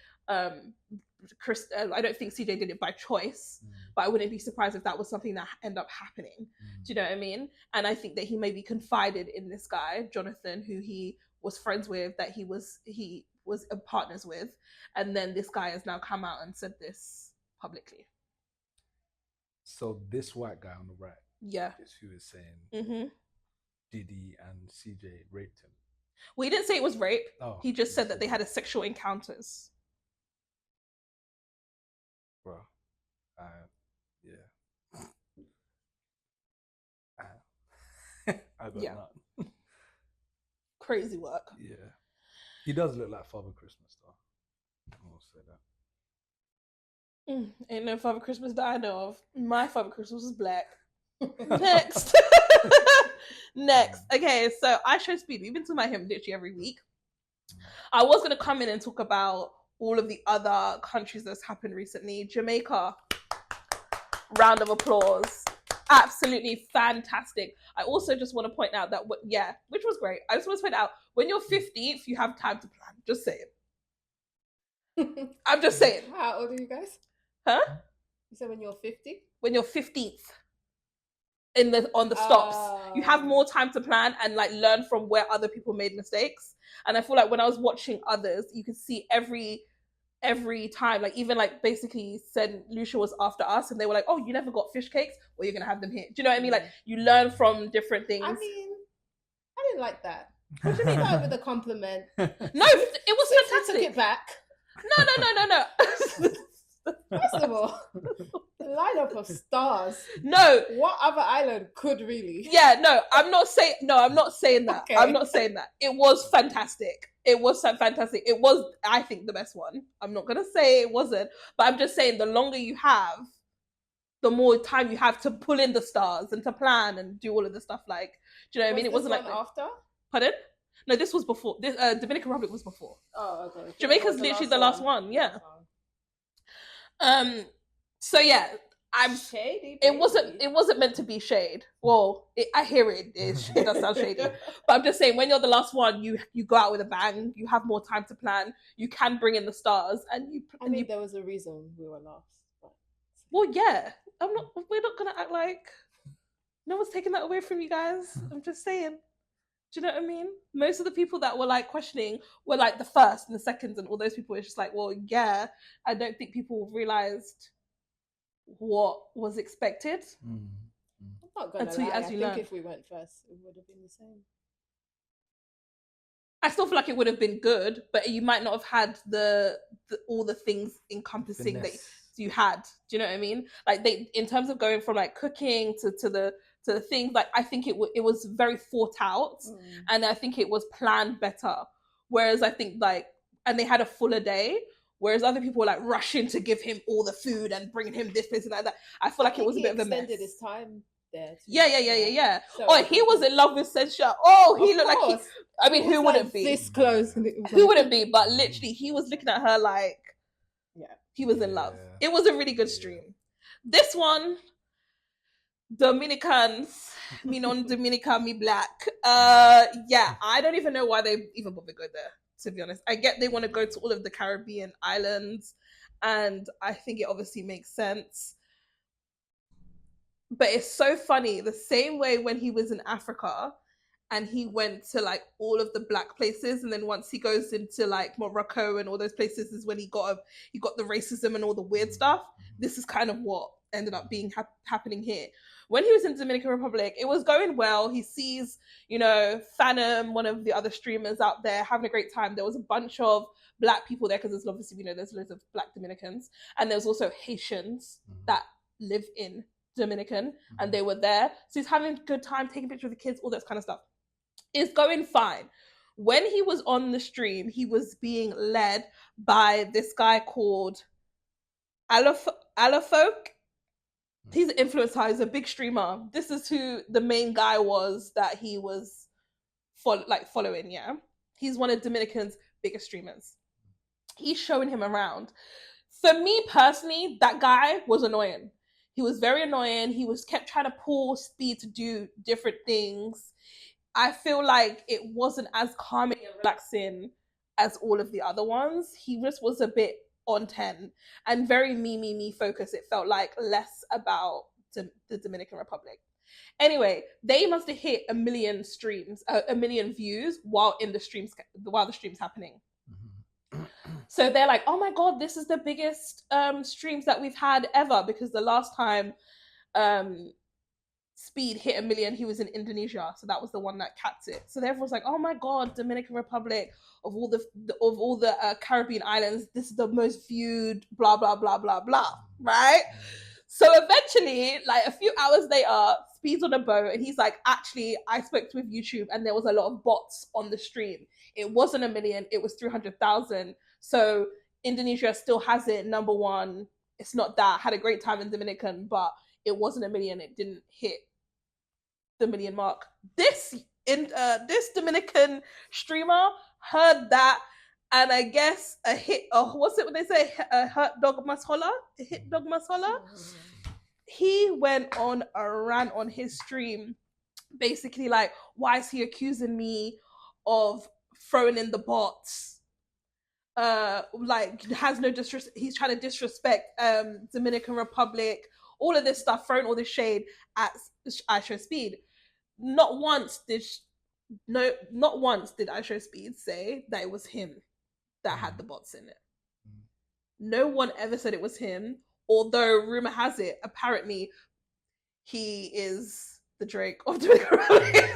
Speaker 1: Chris. I don't think CJ did it by choice, but I wouldn't be surprised if that was something that ended up happening. Do you know what I mean? And I think that he maybe confided in this guy Jonathan, who he was friends with, that he was partners with, and then this guy has now come out and said this publicly.
Speaker 3: So this white guy on the right, is who is saying Diddy and CJ raped him.
Speaker 1: Well, he didn't say it was rape. He just said that they had a sexual encounters.
Speaker 3: Bro, I got none.
Speaker 1: Crazy work.
Speaker 3: Yeah, he does look like Father Christmas, though. I will say that.
Speaker 1: Ain't no Father Christmas that I know of. My Father Christmas was black. Next. Next. Okay, so IShowSpeed. We've been talking about him literally every week. I was going to come in and talk about all of the other countries that's happened recently. Jamaica. Round of applause. Absolutely fantastic. I also just want to point out that, which was great. I just want to point out, when you're 50th, you have time to plan. Just saying. I'm just saying.
Speaker 2: How old are you guys?
Speaker 1: Huh?
Speaker 2: You said when you're 50?
Speaker 1: When you're 15th. On the stops, you have more time to plan and like learn from where other people made mistakes. And I feel like when I was watching others, you could see every time, like even like basically said Lucia was after us, and they were like, "Oh, you never got fish cakes? Well, you're gonna have them here." Do you know what I mean? Like you learn from different things.
Speaker 2: I mean, I didn't like that. What do you mean that with a compliment?
Speaker 1: No, it was fantastic.
Speaker 2: Took it back.
Speaker 1: No.
Speaker 2: First of all, the lineup of stars.
Speaker 1: No.
Speaker 2: What other island could really?
Speaker 1: Yeah, no, I'm not saying that.
Speaker 2: Okay.
Speaker 1: I'm not saying that. It was fantastic. It was fantastic. It was, I think, the best one. I'm not going to say it wasn't, but I'm just saying the longer you have, the more time you have to pull in the stars and to plan and do all of the stuff. Like, do you know what I mean? It wasn't like
Speaker 2: after.
Speaker 1: Pardon? No, this was before. This Dominican Republic was before.
Speaker 2: Oh, okay.
Speaker 1: Jamaica's literally the last one. Yeah. So yeah, I'm
Speaker 2: shady.
Speaker 1: It wasn't meant to be shade. Well, I hear it. It does sound shady, but I'm just saying when you're the last one, you go out with a bang. You have more time to plan. You can bring in the stars, and you.
Speaker 2: I mean, there was a reason we were last. But...
Speaker 1: Well, yeah, we're not gonna act like no one's taking that away from you guys. I'm just saying. Do you know what I mean? Most of the people that were like questioning were like the first and the seconds, and all those people were just like, well, yeah, I don't think people realized what was expected.
Speaker 2: I'm not gonna lie, I think if we went first, it would have been the same.
Speaker 1: I still feel like it would have been good, but you might not have had all the things encompassing that you had. Do you know what I mean? Like they, in terms of going from like cooking to the things, like I think it was very thought out, and I think it was planned better. Whereas I think like, and they had a fuller day. Whereas other people were like rushing to give him all the food and bringing him this, and that. I feel like it was a bit of a mess.
Speaker 2: Extended his time there.
Speaker 1: Yeah. So he was in love with Sensha. Oh, he looked like I mean, who wouldn't be?
Speaker 2: This close.
Speaker 1: Who wouldn't be? But literally, he was looking at her like, he was in love. It was a really good stream. This one, Dominicans, me non-Dominican, me black. Yeah, I don't even know why they even bother go there, to be honest. I get they want to go to all of the Caribbean islands, and I think it obviously makes sense. But it's so funny, the same way when he was in Africa and he went to like all of the black places, and then once he goes into like Morocco and all those places is when he got the racism and all the weird stuff. This is kind of what ended up being happening here. When he was in Dominican Republic, it was going well. He sees, Phantom, one of the other streamers out there, having a great time. There was a bunch of black people there because there's obviously, there's loads of black Dominicans, and there's also Haitians that live in Dominican, and they were there. So he's having a good time, taking pictures of the kids, all that kind of stuff. It's going fine. When he was on the stream, he was being led by this guy called Alafolk. He's an influencer, he's a big streamer. This is who the main guy was that he was following, yeah? He's one of Dominican's biggest streamers. He's showing him around. For me personally, that guy was annoying. He was very annoying. He kept trying to pull Speed to do different things. I feel like it wasn't as calming and relaxing as all of the other ones. He just was a bit on 10 and very me focused. It felt like less about the Dominican Republic. Anyway, they must have hit 1 million streams, 1 million views while the stream's happening. So they're like, oh my God, this is the biggest streams that we've had ever, because the last time Speed hit 1 million, he was in Indonesia. So that was the one that capped it. So everyone's like, oh my God, Dominican Republic, of all the Caribbean islands, this is the most viewed, blah, blah, blah, blah, blah, right? So eventually, like a few hours later, Speed's on a boat and he's like, actually, I spoke with YouTube and there was a lot of bots on the stream. It wasn't 1 million, it was 300,000. So Indonesia still has it number one. It's not that. Had a great time in Dominican, but it wasn't 1 million. It didn't hit the 1 million mark. This Dominican streamer heard that, and I guess a hit. What's it when they say a hurt dog must holler? A hit dog must holler. He went on a rant on his stream, basically like, why is he accusing me of throwing in the bots? Like has no disrespect. He's trying to disrespect Dominican Republic. All of this stuff, throwing all this shade at IShowSpeed. Not once did IShowSpeed say that it was him that had the bots in it. No one ever said it was him, although rumor has it, apparently, he is the Drake of Dominican Republic.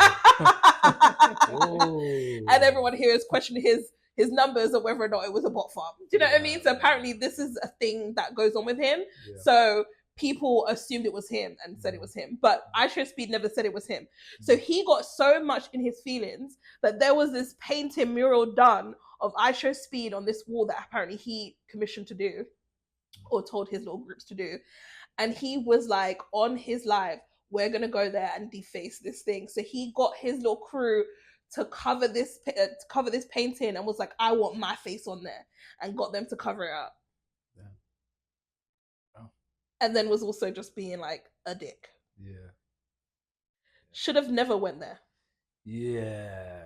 Speaker 1: And everyone here is questioning his numbers or whether or not it was a bot farm. Do you know what I mean? So apparently this is a thing that goes on with him. Yeah. So people assumed it was him and said it was him, but IShowSpeed never said it was him. So he got so much in his feelings that there was this painting mural done of IShowSpeed on this wall that apparently he commissioned to do or told his little groups to do. And he was like, on his live, we're going to go there and deface this thing. So he got his little crew to cover this painting and was like, I want my face on there, and got them to cover it up. And then was also just being like a dick.
Speaker 3: Yeah.
Speaker 1: Should have never went there.
Speaker 3: Yeah.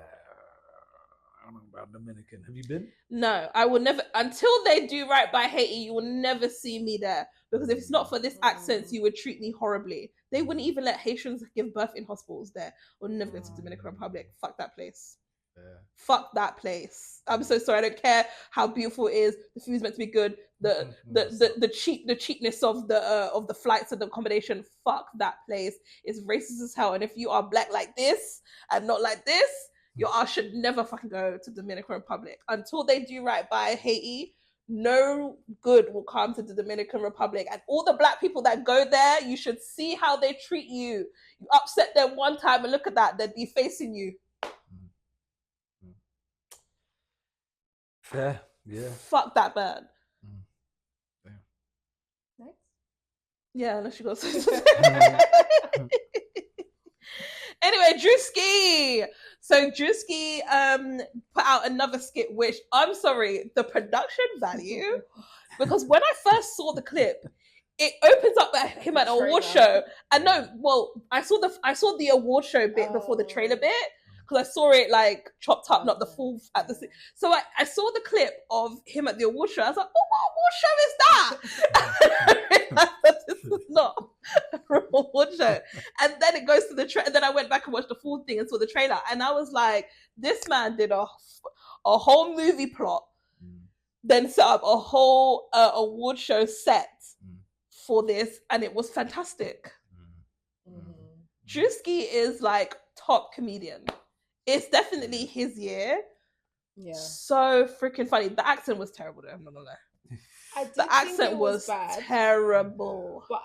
Speaker 3: don't know about Dominican. Have you been?
Speaker 1: No, I will never. Until they do right by Haiti, you will never see me there. Because if it's not for this accent, you would treat me horribly. They wouldn't even let Haitians give birth in hospitals there. We'll never go to Dominican Republic. Fuck that place. Yeah. Fuck that place. I'm so sorry. I don't care how beautiful it is. The food's meant to be good. The cheapness of the flights and the accommodation. Fuck that place. It's racist as hell. And if you are black like this and not like this, your ass should never fucking go to Dominican Republic until they do right by Haiti. No good will come to the Dominican Republic. And all the black people that go there, you should see how they treat you. You upset them one time and look at that, they'd be facing you.
Speaker 3: Fair, yeah.
Speaker 1: Fuck that bird.
Speaker 2: Next?
Speaker 1: Yeah, unless you got Anyway, Druski. So Druski put out another skit, which I'm sorry, the production value, because when I first saw the clip, it opens up at him at an award show. And no, well, I saw the award show bit before the trailer bit, because I saw it like chopped up, not the full at the. So I saw the clip of him at the award show. I was like, oh, what award show is that? I realized that this is not a award show. And then it goes to the and then I went back and watched the full thing and saw the trailer, and I was like, this man did a whole movie plot, then set up a whole award show set for this, and it was fantastic. Druski is like top comedian. It's definitely his year. Yeah. So freaking funny. The accent was terrible though, I'm not gonna lie. The accent was bad, terrible.
Speaker 2: But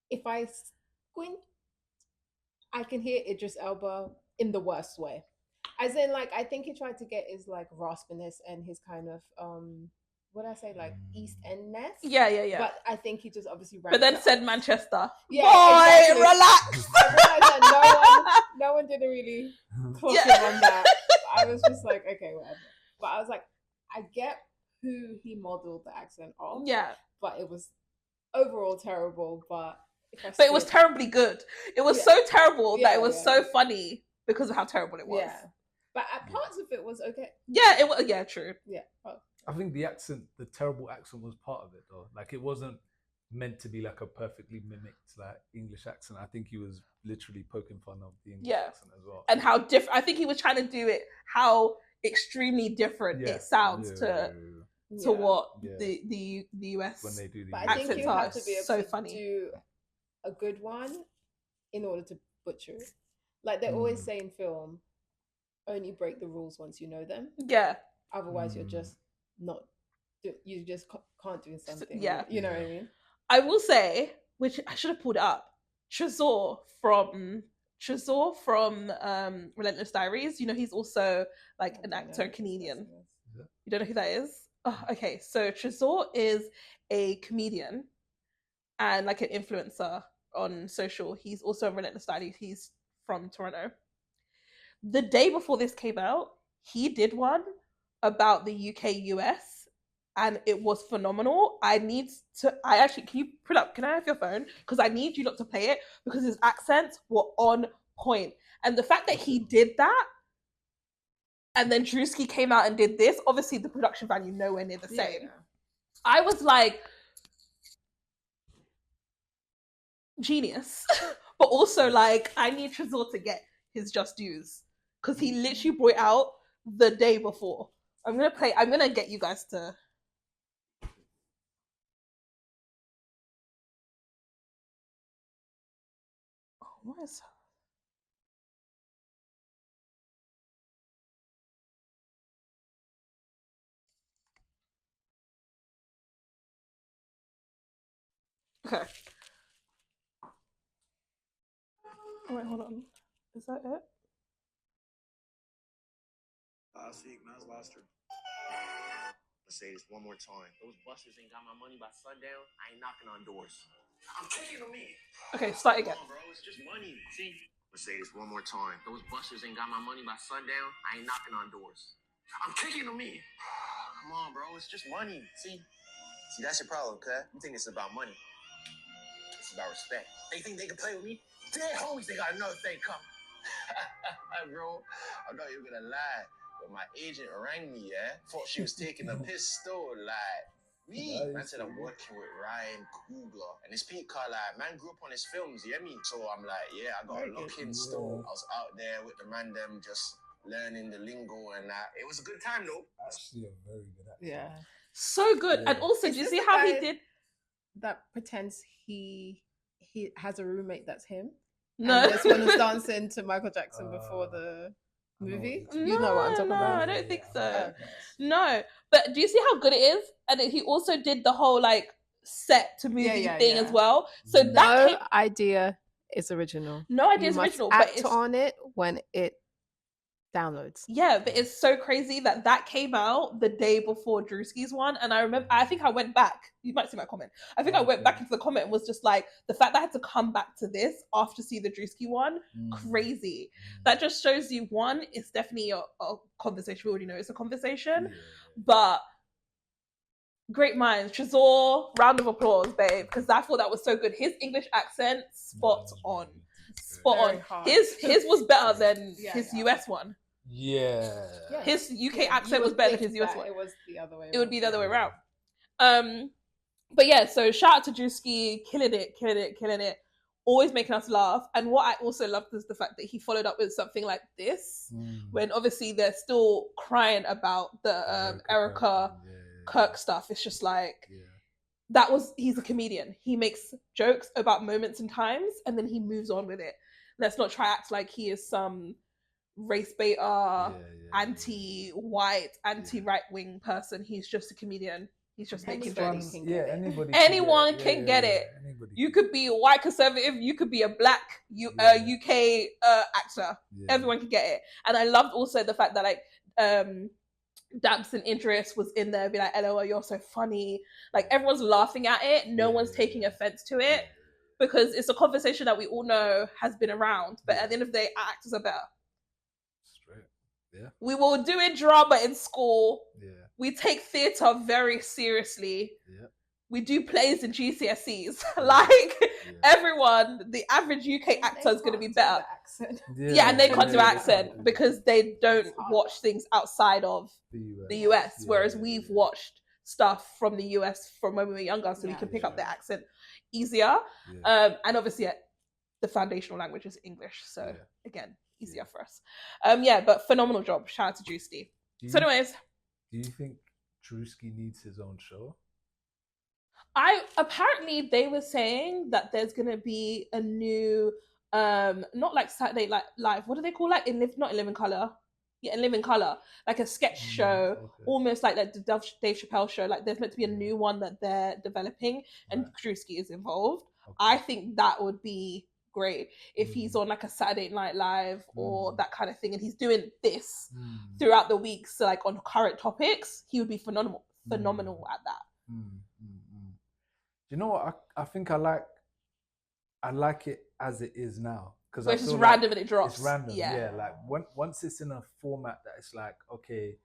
Speaker 2: if I squint, I can hear Idris Elba in the worst way. As in, like, I think he tried to get his like raspiness and his kind of what I say, like East End-ness.
Speaker 1: Yeah.
Speaker 2: But I think he just obviously
Speaker 1: ran. But then said Manchester.
Speaker 2: Yeah,
Speaker 1: boy,
Speaker 2: exactly.
Speaker 1: Relax.
Speaker 2: I realized that no one didn't really clock him on that. I was just like, okay, whatever. But I was like, I get who he modeled the accent off.
Speaker 1: Yeah.
Speaker 2: But it was overall terrible. But
Speaker 1: it was terribly good. It was so terrible that it was so funny because of how terrible it was.
Speaker 2: Yeah. But parts of it was okay.
Speaker 1: Yeah, it was. Yeah, true.
Speaker 2: Yeah.
Speaker 3: I think the terrible accent was part of it though. Like it wasn't meant to be like a perfectly mimicked like English accent. I think he was literally poking fun of the English accent as well.
Speaker 1: And how different. I think he was trying to do it. How extremely different it sounds to what the US
Speaker 3: when they do the.
Speaker 2: But I think you have to be able to do a good one in order to butcher it. Like they always say in film, only break the rules once you know them.
Speaker 1: Yeah.
Speaker 2: Otherwise, you're just not. You just can't do something. Yeah. You know what I mean?
Speaker 1: I will say, which I should have pulled it up. Trezor from Relentless Diaries. You know, he's also like an actor and comedian. You don't know who that is? Oh, okay, so Trezor is a comedian and like an influencer on social. He's also in Relentless Diaries. He's from Toronto. The day before this came out, he did one about the UK US, and it was phenomenal. Can you pull up? Can I have your phone? Because I need you not to play it because his accents were on point, and the fact that he did that, and then Druski came out and did this. Obviously, the production value nowhere near the same. Yeah. I was like, genius, but also like I need Trezor to get his just dues because he literally brought it out the day before. I'm gonna get you guys to. Oh, what is? Okay. Oh, wait, hold on. Is that it?
Speaker 4: Last week, man's lost her. Let's say this one more time. Those busters ain't got my money by sundown. I ain't knocking on doors. I'm kicking them in.
Speaker 1: Okay, start again.
Speaker 4: Come on, bro. It's just money. See? Let's say this one more time. Those busters ain't got my money by sundown. I ain't knocking on doors. I'm kicking them in. Come on, bro. It's just money. See, that's your problem, cuz. You think it's about money. It's about respect. They think they can play with me? Dead homies, they got another thing coming. Bro, I know you're gonna lie. but my agent rang me, thought she was taking a piss though, like, me. Man said I'm working with Ryan Coogler. And this Pete car, like, man grew up on his films, you hear me? So I'm like, yeah, I got a lock in still. I was out there with the man them just learning the lingo and that. It was a good time though.
Speaker 3: Actually, a very good actor.
Speaker 2: Yeah.
Speaker 1: So good. And also, do you see how he did
Speaker 2: that pretends he has a roommate that's him?
Speaker 1: No.
Speaker 2: And this one was dancing to Michael Jackson before the movie. You know what I'm talking about?
Speaker 1: I don't think so. No. But do you see how good it is? And he also did the whole like set to movie thing as well. So
Speaker 2: no idea is original.
Speaker 1: No idea is original.
Speaker 2: Act but it's on it when it downloads.
Speaker 1: Yeah, but it's so crazy that came out the day before Druski's one. And I think I went back. You might see my comment. I think I went back into the comment and was just like, the fact that I had to come back to this after seeing the Druski one, crazy. That just shows you, one, it's definitely a conversation. We already know it's a conversation. But great minds. Trezor, round of applause, babe. Because I thought that was so good. His English accent, spot on. Spot on. His was better than his US one.
Speaker 3: Yeah.
Speaker 1: His UK accent was better than his US one.
Speaker 2: It was the other way around.
Speaker 1: It would be the other way around. But yeah, so shout out to Druski, killing it. Always making us laugh. And what I also loved is the fact that he followed up with something like this, when obviously they're still crying about the Erica Kirk stuff. It's just like, he's a comedian. He makes jokes about moments and times, and then he moves on with it. Let's not try act like he is some race beta, anti-white, anti-right-wing person. He's just a comedian. He's just making jokes. Anyone can get it. You could be a white conservative. You could be a black UK actor. Everyone can get it. And I loved also the fact that like Damson Idris was in there, be like, "LOL, you're so funny." Like everyone's laughing at it. No one's taking offense to it because it's a conversation that we all know has been around. But at the end of the day, our actors are better.
Speaker 3: Yeah.
Speaker 1: We were doing drama in school. We take theatre very seriously. We do plays in GCSEs. Everyone, the average UK actor is going to be better. And they can't do accent because they don't watch things outside of the US. Whereas we've watched stuff from the US from when we were younger, so we can pick up the accent easier. And obviously, the foundational language is English. So again, easier for us. But phenomenal job. Shout out to Druski. So anyways,
Speaker 3: do you think Druski needs his own show?
Speaker 1: Apparently they were saying that there's gonna be a new not like Saturday Live, what do they call it? Not in Living Colour. In Living Colour, like a sketch show, almost like the Dave Chappelle show. Like there's meant to be a new one that they're developing, and Druski is involved. I think that would be great if he's on like a Saturday Night Live or that kind of thing, and he's doing this throughout the week. So like on current topics, he would be phenomenal at that.
Speaker 3: You know what? I think I like it as it is now, because
Speaker 1: it's just random and it drops.
Speaker 3: It's random, like once it's in a format that it's like, okay,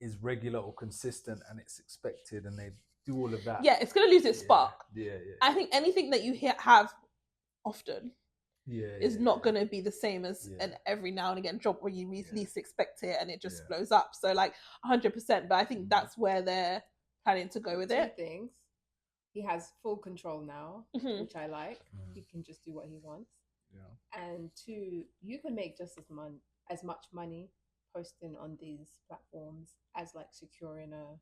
Speaker 3: is regular or consistent and it's expected, and they do all of that. Yeah,
Speaker 1: it's gonna lose its spark. I think anything that you have often is not going to be the same as an every now and again job where you least expect it and it just blows up. So like 100%, but I think that's where they're planning to go with it.
Speaker 2: Two things. He has full control now, which I like. He can just do what he wants. And two, you can make just as much money posting on these platforms as like securing a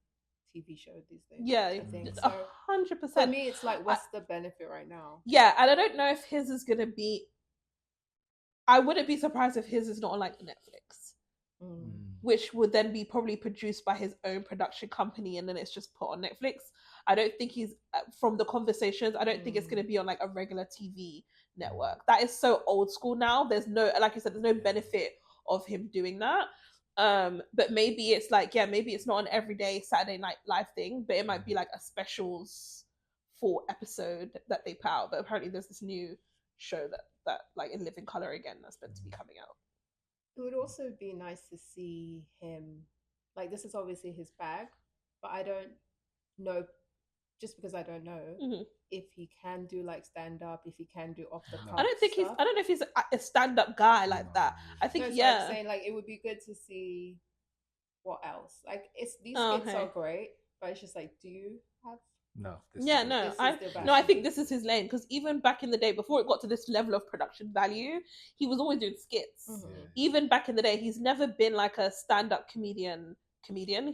Speaker 2: TV show these days.
Speaker 1: I think 100%.
Speaker 2: For me, it's like, what's the benefit right now?
Speaker 1: And I don't know if his is going to be. I wouldn't be surprised if his is not on like Netflix, which would then be probably produced by his own production company, and then it's just put on Netflix. I don't think he's, from the conversations, I don't think it's going to be on like a regular TV network. That is so old school now. There's no, like you said, there's no benefit of him doing that. But maybe it's like, maybe it's not an everyday Saturday Night Live thing, but it might be like a specials for episode that they put out. But apparently there's this new show that like in Living Colour again that's meant to be coming out.
Speaker 2: It would also be nice to see him, like, this is obviously his bag, but I don't know, just because I don't know if he can do like stand up, if he can do off the cuff.
Speaker 1: I don't know if he's a stand up guy like that. I think
Speaker 2: I'm saying, like, it would be good to see what else? Like, it's these skits are great, but it's just like, do you have?
Speaker 3: No.
Speaker 1: I think this is his lane, because even back in the day, before it got to this level of production value, he was always doing skits. Even back in the day, he's never been like a stand-up comedian.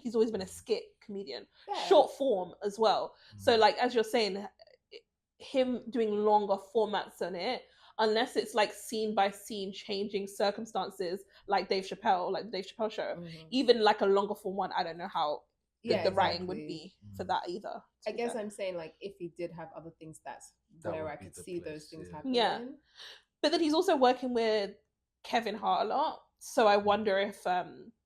Speaker 1: He's always been a skit comedian, short form as well. So like, as you're saying, him doing longer formats on it, unless it's like scene by scene changing circumstances, like the Dave Chappelle show, even like a longer form one, I don't know how the writing would be for that either.
Speaker 2: I guess I'm saying, like, if he did have other things, that's where I could see those things happening.
Speaker 1: Yeah, but then he's also working with Kevin Hart a lot, so I wonder if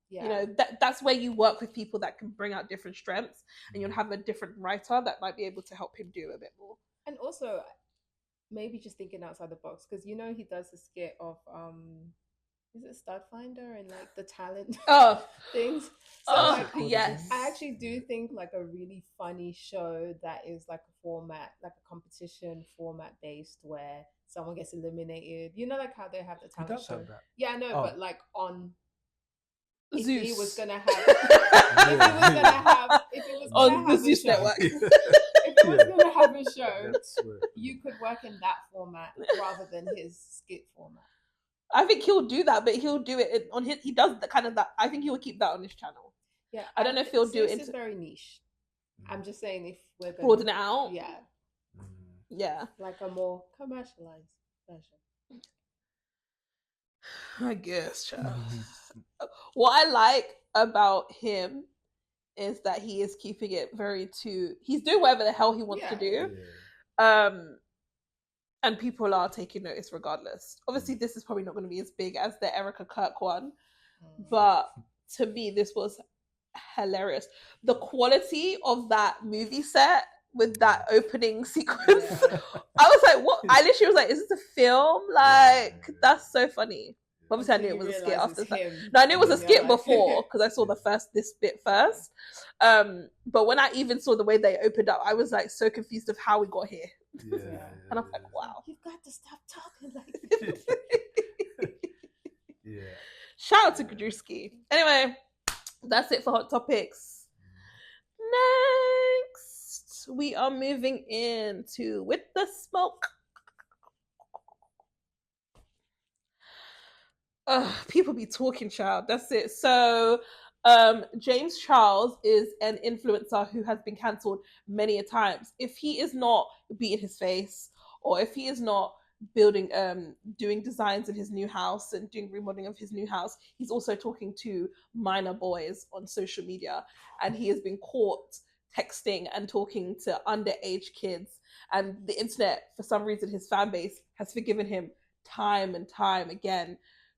Speaker 1: you know, that's where you work with people that can bring out different strengths, and you'll have a different writer that might be able to help him do a bit more.
Speaker 2: And also, maybe just thinking outside the box, because you know he does the skit of is it Stud Finder and like the talent things. So
Speaker 1: yes,
Speaker 2: I actually do think like a really funny show that is like a format, like a competition format based, where someone gets eliminated. You know, like how they have the talent show. Yeah, I know, but like on. If he was gonna have, if it was on the Zeus network, if he was gonna have a show, you could work in that format rather than his skit format.
Speaker 1: I think he'll do that, but he'll do it on his. He does the kind of that. I think he will keep that on his channel.
Speaker 2: Yeah,
Speaker 1: I don't know if he'll do it.
Speaker 2: It's very niche. I'm just saying, if we're gonna
Speaker 1: broaden it out,
Speaker 2: yeah, like a more commercialized version.
Speaker 1: I guess, child. What I like about him is that he is keeping it he's doing whatever the hell he wants to do. And people are taking notice regardless. Obviously, this is probably not going to be as big as the Erica Kirk one, but to me, this was hilarious. The quality of that movie set with that opening sequence, I was like, what? I literally was like, is this a film? Like, that's so funny. Obviously, I knew it was a skit after that. No, I knew it was a skit before, because I saw this bit first. But when I even saw the way they opened up, I was like so confused of how we got here. And I'm like, wow.
Speaker 2: You've got to stop talking like this.
Speaker 1: Shout out to Druski. Anyway, that's it for Hot Topics. Next, we are moving into With the Smoke. People be talking, child. That's it. So James Charles is an influencer who has been cancelled many a times. If he is not beating his face, or if he is not building doing designs in his new house and doing remodeling of his new house, he's also talking to minor boys on social media, and he has been caught texting and talking to underage kids, and the internet, for some reason, his fan base has forgiven him time and time again,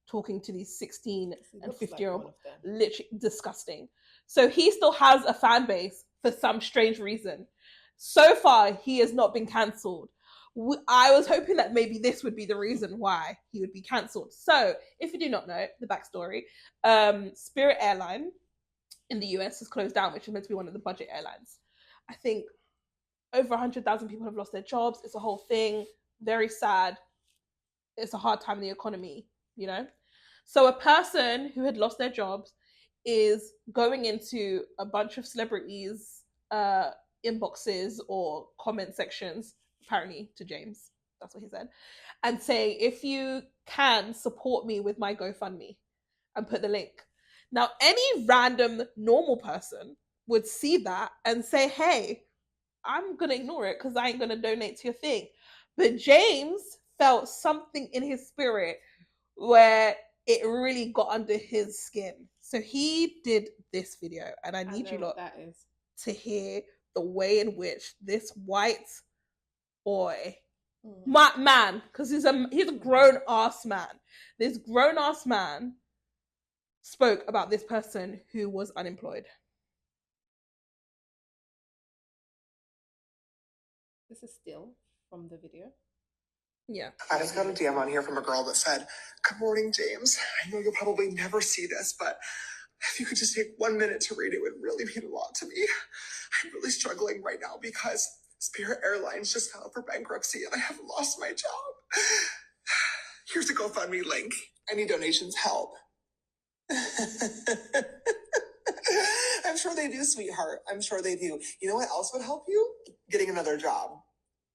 Speaker 1: talking to these 16 and 50-year-old, literally disgusting. So he still has a fan base for some strange reason. So far, he has not been cancelled. I was hoping that maybe this would be the reason why he would be cancelled. So, if you do not know the backstory, Spirit Airlines in the US has closed down, which is meant to be one of the budget airlines. I think over 100,000 people have lost their jobs. It's a whole thing. Very sad. It's a hard time in the economy, you know? So a person who had lost their jobs is going into a bunch of celebrities' inboxes or comment sections, apparently to James, that's what he said, and say, if you can, support me with my GoFundMe, and put the link. Now, any random normal person would see that and say, hey, I'm going to ignore it because I ain't going to donate to your thing. But James felt something in his spirit where it really got under his skin. So he did this video, and I need you lot to hear the way in which this white boy, man, because he's a grown-ass man. This grown-ass man spoke about this person who was unemployed.
Speaker 2: This is still from the video.
Speaker 1: Yeah.
Speaker 5: I just got a DM on here from a girl that said, "Good morning, James. I know you'll probably never see this, but if you could just take 1 minute to read it, would really mean a lot to me. I'm really struggling right now because Spirit Airlines just filed for bankruptcy and I have lost my job. Here's a GoFundMe link. I need donations. Help." I'm sure they do, sweetheart. I'm sure they do. You know what else would help you? Getting another job.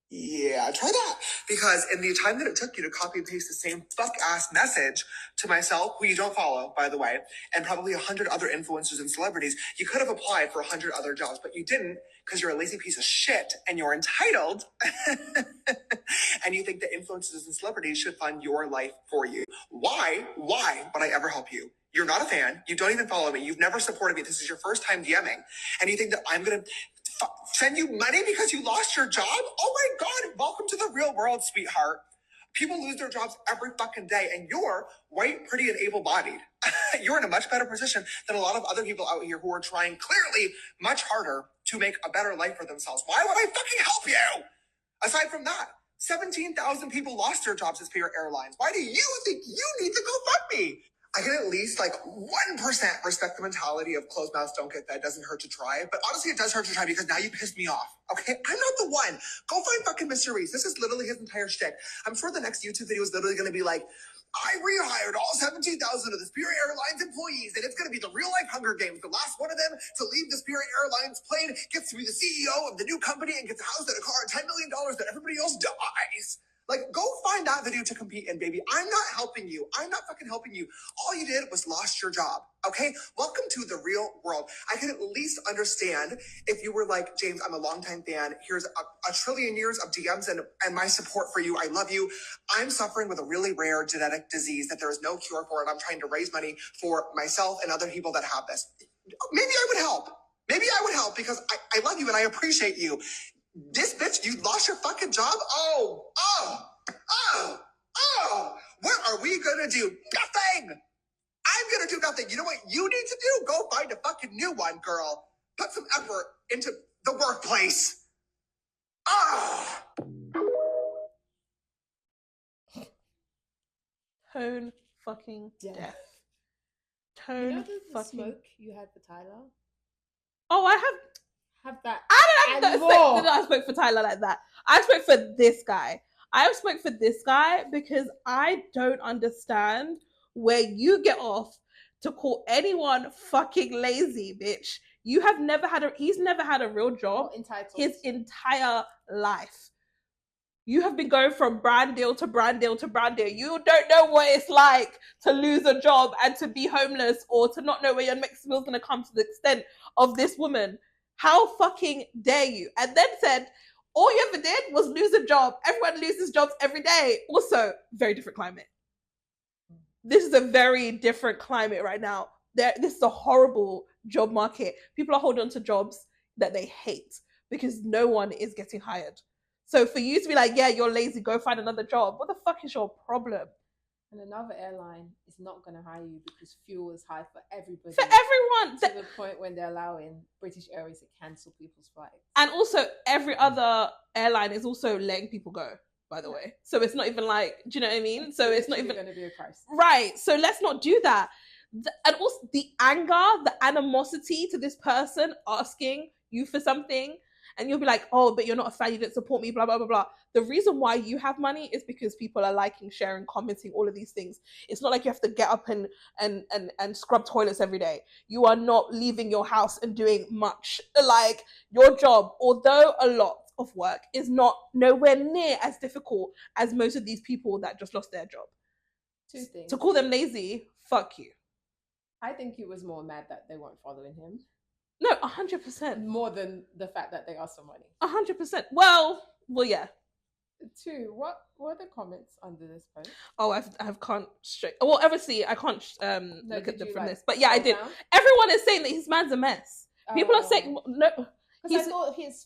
Speaker 5: Yeah, try that. Because in the time that it took you to copy and paste the same fuck-ass message to myself, who you don't follow, by the way, and probably 100 other influencers and celebrities, you could have applied for 100 other jobs, but you didn't because you're a lazy piece of shit and you're entitled. And you think that influencers and celebrities should fund your life for you. Why would I ever help you? You're not a fan. You don't even follow me. You've never supported me. This is your first time DMing. And you think that I'm going to send you money because you lost your job? Oh my God, welcome to the real world, sweetheart. People lose their jobs every fucking day, and you're white, pretty, and able-bodied. You're in a much better position than a lot of other people out here who are trying clearly much harder to make a better life for themselves. Why would I fucking help you? Aside from that, 17,000 people lost their jobs at Spirit Airlines. Why do you think you need to GoFundMe? I can at least 1% respect the mentality of closed mouths don't get fed, doesn't hurt to try. But honestly, it does hurt to try because now you pissed me off. Okay? I'm not the one. Go find fucking Mr. Reese. This is literally his entire shtick. I'm sure the next YouTube video is literally going to be like, I rehired all 17,000 of the Spirit Airlines employees, and it's going to be the real-life Hunger Games. The last one of them to leave the Spirit Airlines plane gets to be the CEO of the new company and gets a house and a car and $10 million that everybody else dies. Go find that video to compete in, baby. I'm not helping you. I'm not fucking helping you. All you did was lost your job, okay? Welcome to the real world. I can at least understand if you were like, James, I'm a longtime fan. Here's a trillion years of DMs and my support for you. I love you. I'm suffering with a really rare genetic disease that there is no cure for, and I'm trying to raise money for myself and other people that have this. Maybe I would help. Maybe I would help because I love you and I appreciate you. This bitch, you lost your fucking job? Oh. What are we gonna do? Nothing! I'm gonna do nothing. You know what you need to do? Go find a fucking new one, girl. Put some effort into the workplace.
Speaker 1: Tone fucking deaf. Tone
Speaker 2: You know the
Speaker 1: fucking
Speaker 2: smoke you had for Tyla?
Speaker 1: Oh, I
Speaker 2: have that.
Speaker 1: I don't spoke for Tyla like that. I spoke for this guy. I spoke for this guy because I don't understand where you get off to call anyone fucking lazy, bitch. He's never had a real job his entire life. You have been going from brand deal to brand deal to brand deal. You don't know what it's like to lose a job and to be homeless or to not know where your next meal's going to come to the extent of this woman. How fucking dare you? And then said, all you ever did was lose a job. Everyone loses jobs every day. Also, very different climate. This is a very different climate right now. This is a horrible job market. People are holding on to jobs that they hate because no one is getting hired. So for you to be like, yeah, you're lazy, go find another job. What the fuck is your problem?
Speaker 2: And another airline is not going to hire you because fuel is high for everybody.
Speaker 1: For everyone.
Speaker 2: To the point when they're allowing British Airways to cancel people's flights.
Speaker 1: And also, every other airline is also letting people go, by the way. So it's not even like, do you know what I mean? So it's not even
Speaker 2: going to be a crisis.
Speaker 1: Right. So let's not do that. And also the anger, the animosity to this person asking you for something. And you'll be like, oh, but you're not a fan, you didn't support me, blah, blah, blah, blah. The reason why you have money is because people are liking, sharing, commenting, all of these things. It's not like you have to get up and scrub toilets every day. You are not leaving your house and doing much. Like, your job, although a lot of work, is not nowhere near as difficult as most of these people that just lost their job.
Speaker 2: Two things.
Speaker 1: To call them lazy, fuck you.
Speaker 2: I think he was more mad that they weren't following him.
Speaker 1: No, 100%.
Speaker 2: More than the fact that they asked for money.
Speaker 1: 100%. Well, yeah.
Speaker 2: Two, what were the comments under this post?
Speaker 1: Oh, I can't straight. Well, obviously, I can't look at them from this. But yeah, I did.
Speaker 2: Down?
Speaker 1: Everyone is saying that his man's a mess. People are saying no.
Speaker 2: Because I thought his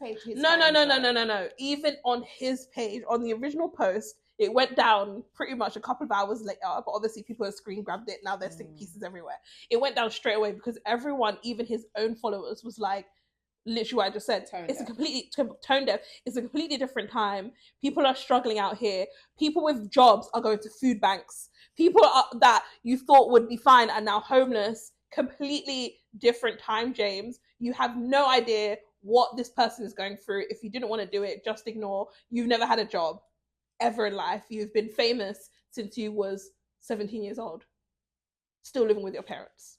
Speaker 2: page.
Speaker 1: No. Even on his page, on the original post, it went down pretty much a couple of hours later. But obviously, people have screen grabbed it. Now there's think pieces everywhere. It went down straight away because everyone, even his own followers, was like, literally what I just said. It's a completely tone deaf. It's a completely different time. People are struggling out here. People with jobs are going to food banks. People that you thought would be fine are now homeless. Completely different time, James. You have no idea what this person is going through. If you didn't want to do it, just ignore. You've never had a job ever in life. You've been famous since you was 17 years old. Still living with your parents.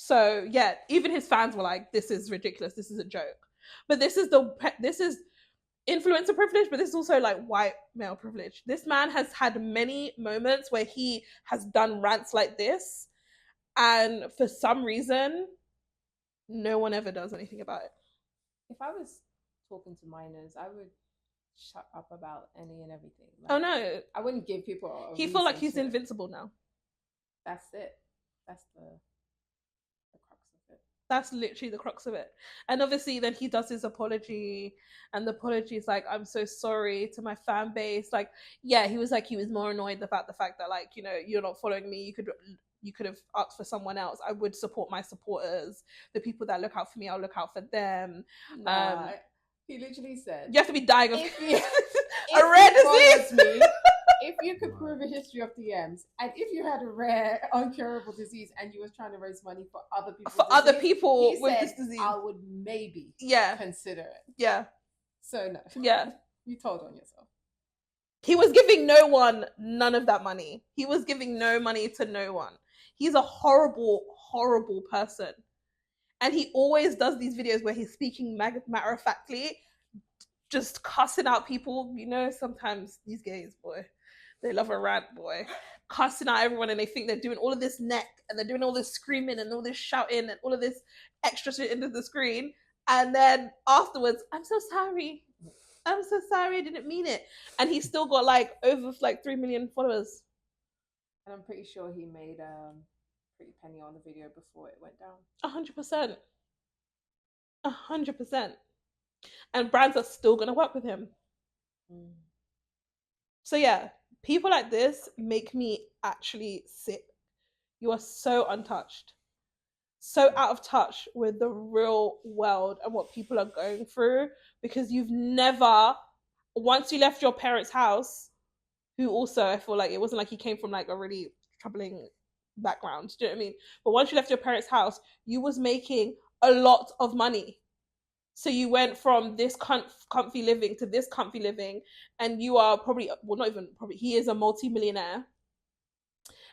Speaker 1: So yeah, even his fans were like, "This is ridiculous. This is a joke." But this is influencer privilege, but this is also like white male privilege. This man has had many moments where he has done rants like this, and for some reason, no one ever does anything about it.
Speaker 2: If I was talking to minors, I would shut up about any and everything.
Speaker 1: Like, oh no,
Speaker 2: I wouldn't give people.
Speaker 1: He feel like he's invincible now.
Speaker 2: That's it. That's the crux of it.
Speaker 1: That's literally the crux of it. And obviously, then he does his apology, and the apology is like, "I'm so sorry to my fan base." Like, yeah, he was more annoyed about the fact that, like, you know, you're not following me. You could have asked for someone else. I would support my supporters. The people that look out for me, I'll look out for them.
Speaker 2: He literally said,
Speaker 1: "You have to be dying of
Speaker 2: a rare disease." If you could prove a history of DMs, and if you had a rare, uncurable disease, and you was trying to raise money for other people, with this disease, I would maybe consider it.
Speaker 1: Yeah.
Speaker 2: So no.
Speaker 1: Yeah.
Speaker 2: You told on yourself.
Speaker 1: He was giving no one none of that money. He was giving no money to no one. He's a horrible, horrible person. And he always does these videos where he's speaking matter-of-factly, just cussing out people. You know, sometimes these gays, boy, they love a rant, boy. Cussing out everyone, and they think they're doing all of this neck, and they're doing all this screaming and all this shouting and all of this extra shit into the screen. And then afterwards, "I'm so sorry. I'm so sorry. I didn't mean it." And he's still got like over like 3 million followers.
Speaker 2: And I'm pretty sure he made pretty penny on the video before it went down.
Speaker 1: 100%. 100%. And brands are still gonna work with him. So yeah, people like this make me actually sick. You are so untouched, so out of touch with the real world and what people are going through, because you've never, once you left your parents' house, who also, I feel like it wasn't like he came from like a really troubling background, do you know what I mean? But once you left your parents' house, you was making a lot of money. So you went from this comfy living to this comfy living, and you are probably, well, not even probably, he is a multi-millionaire.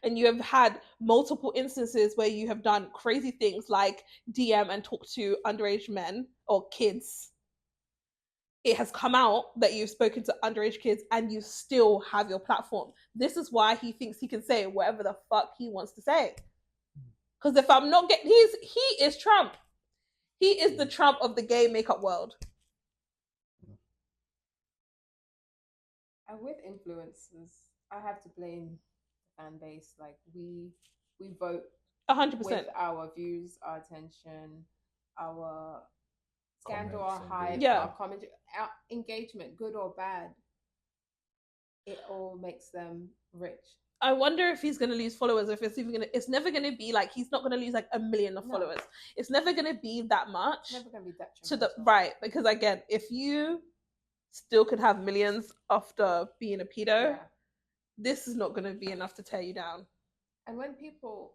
Speaker 1: And you have had multiple instances where you have done crazy things like DM and talk to underage men or kids. It has come out that you've spoken to underage kids, and you still have your platform. This is why he thinks he can say whatever the fuck he wants to say. Because if I'm not getting, he is Trump. He is the Trump of the gay makeup world.
Speaker 2: And with influencers, I have to blame the fan base. Like we vote
Speaker 1: 100%
Speaker 2: with our views, our attention, our scandal, our hype,
Speaker 1: yeah,
Speaker 2: our comment, our engagement, good or bad. It all makes them rich.
Speaker 1: I wonder if he's going to lose followers, if it's even going to, it's never going to be like, he's not going to lose like 1 million of followers. It's never going to be that much.
Speaker 2: It's never going to be that
Speaker 1: to the right, because again, if you still could have millions after being a pedo, this is not going to be enough to tear you down.
Speaker 2: And when people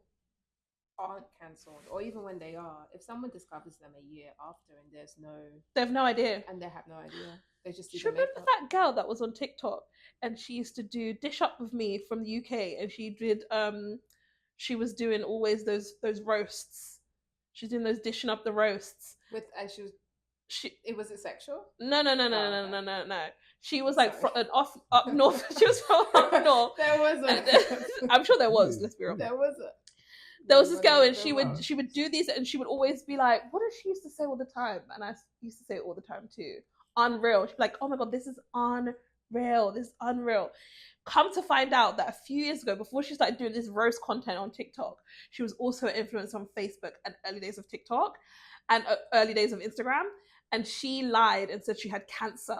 Speaker 2: aren't cancelled, or even when they are, if someone discovers them a year after and
Speaker 1: they have no idea,
Speaker 2: and they have no idea, they just
Speaker 1: do you remember that girl that was on TikTok and she used to do Dish Up With Me from the UK, and she did she was doing always those roasts. She's doing those dishing up the roasts
Speaker 2: with, and was it sexual?
Speaker 1: No. She was like from up north. She was from up north.
Speaker 2: There was
Speaker 1: I'm sure there was. Let's be real.
Speaker 2: There was
Speaker 1: this girl, and she would do these, and she would always be like, "What did she used to say all the time?" And I used to say it all the time too. Unreal. She'd be like, "Oh my god, this is unreal. This is unreal." Come to find out that a few years ago, before she started doing this roast content on TikTok, she was also an influencer on Facebook and early days of TikTok and early days of Instagram. And she lied and said she had cancer.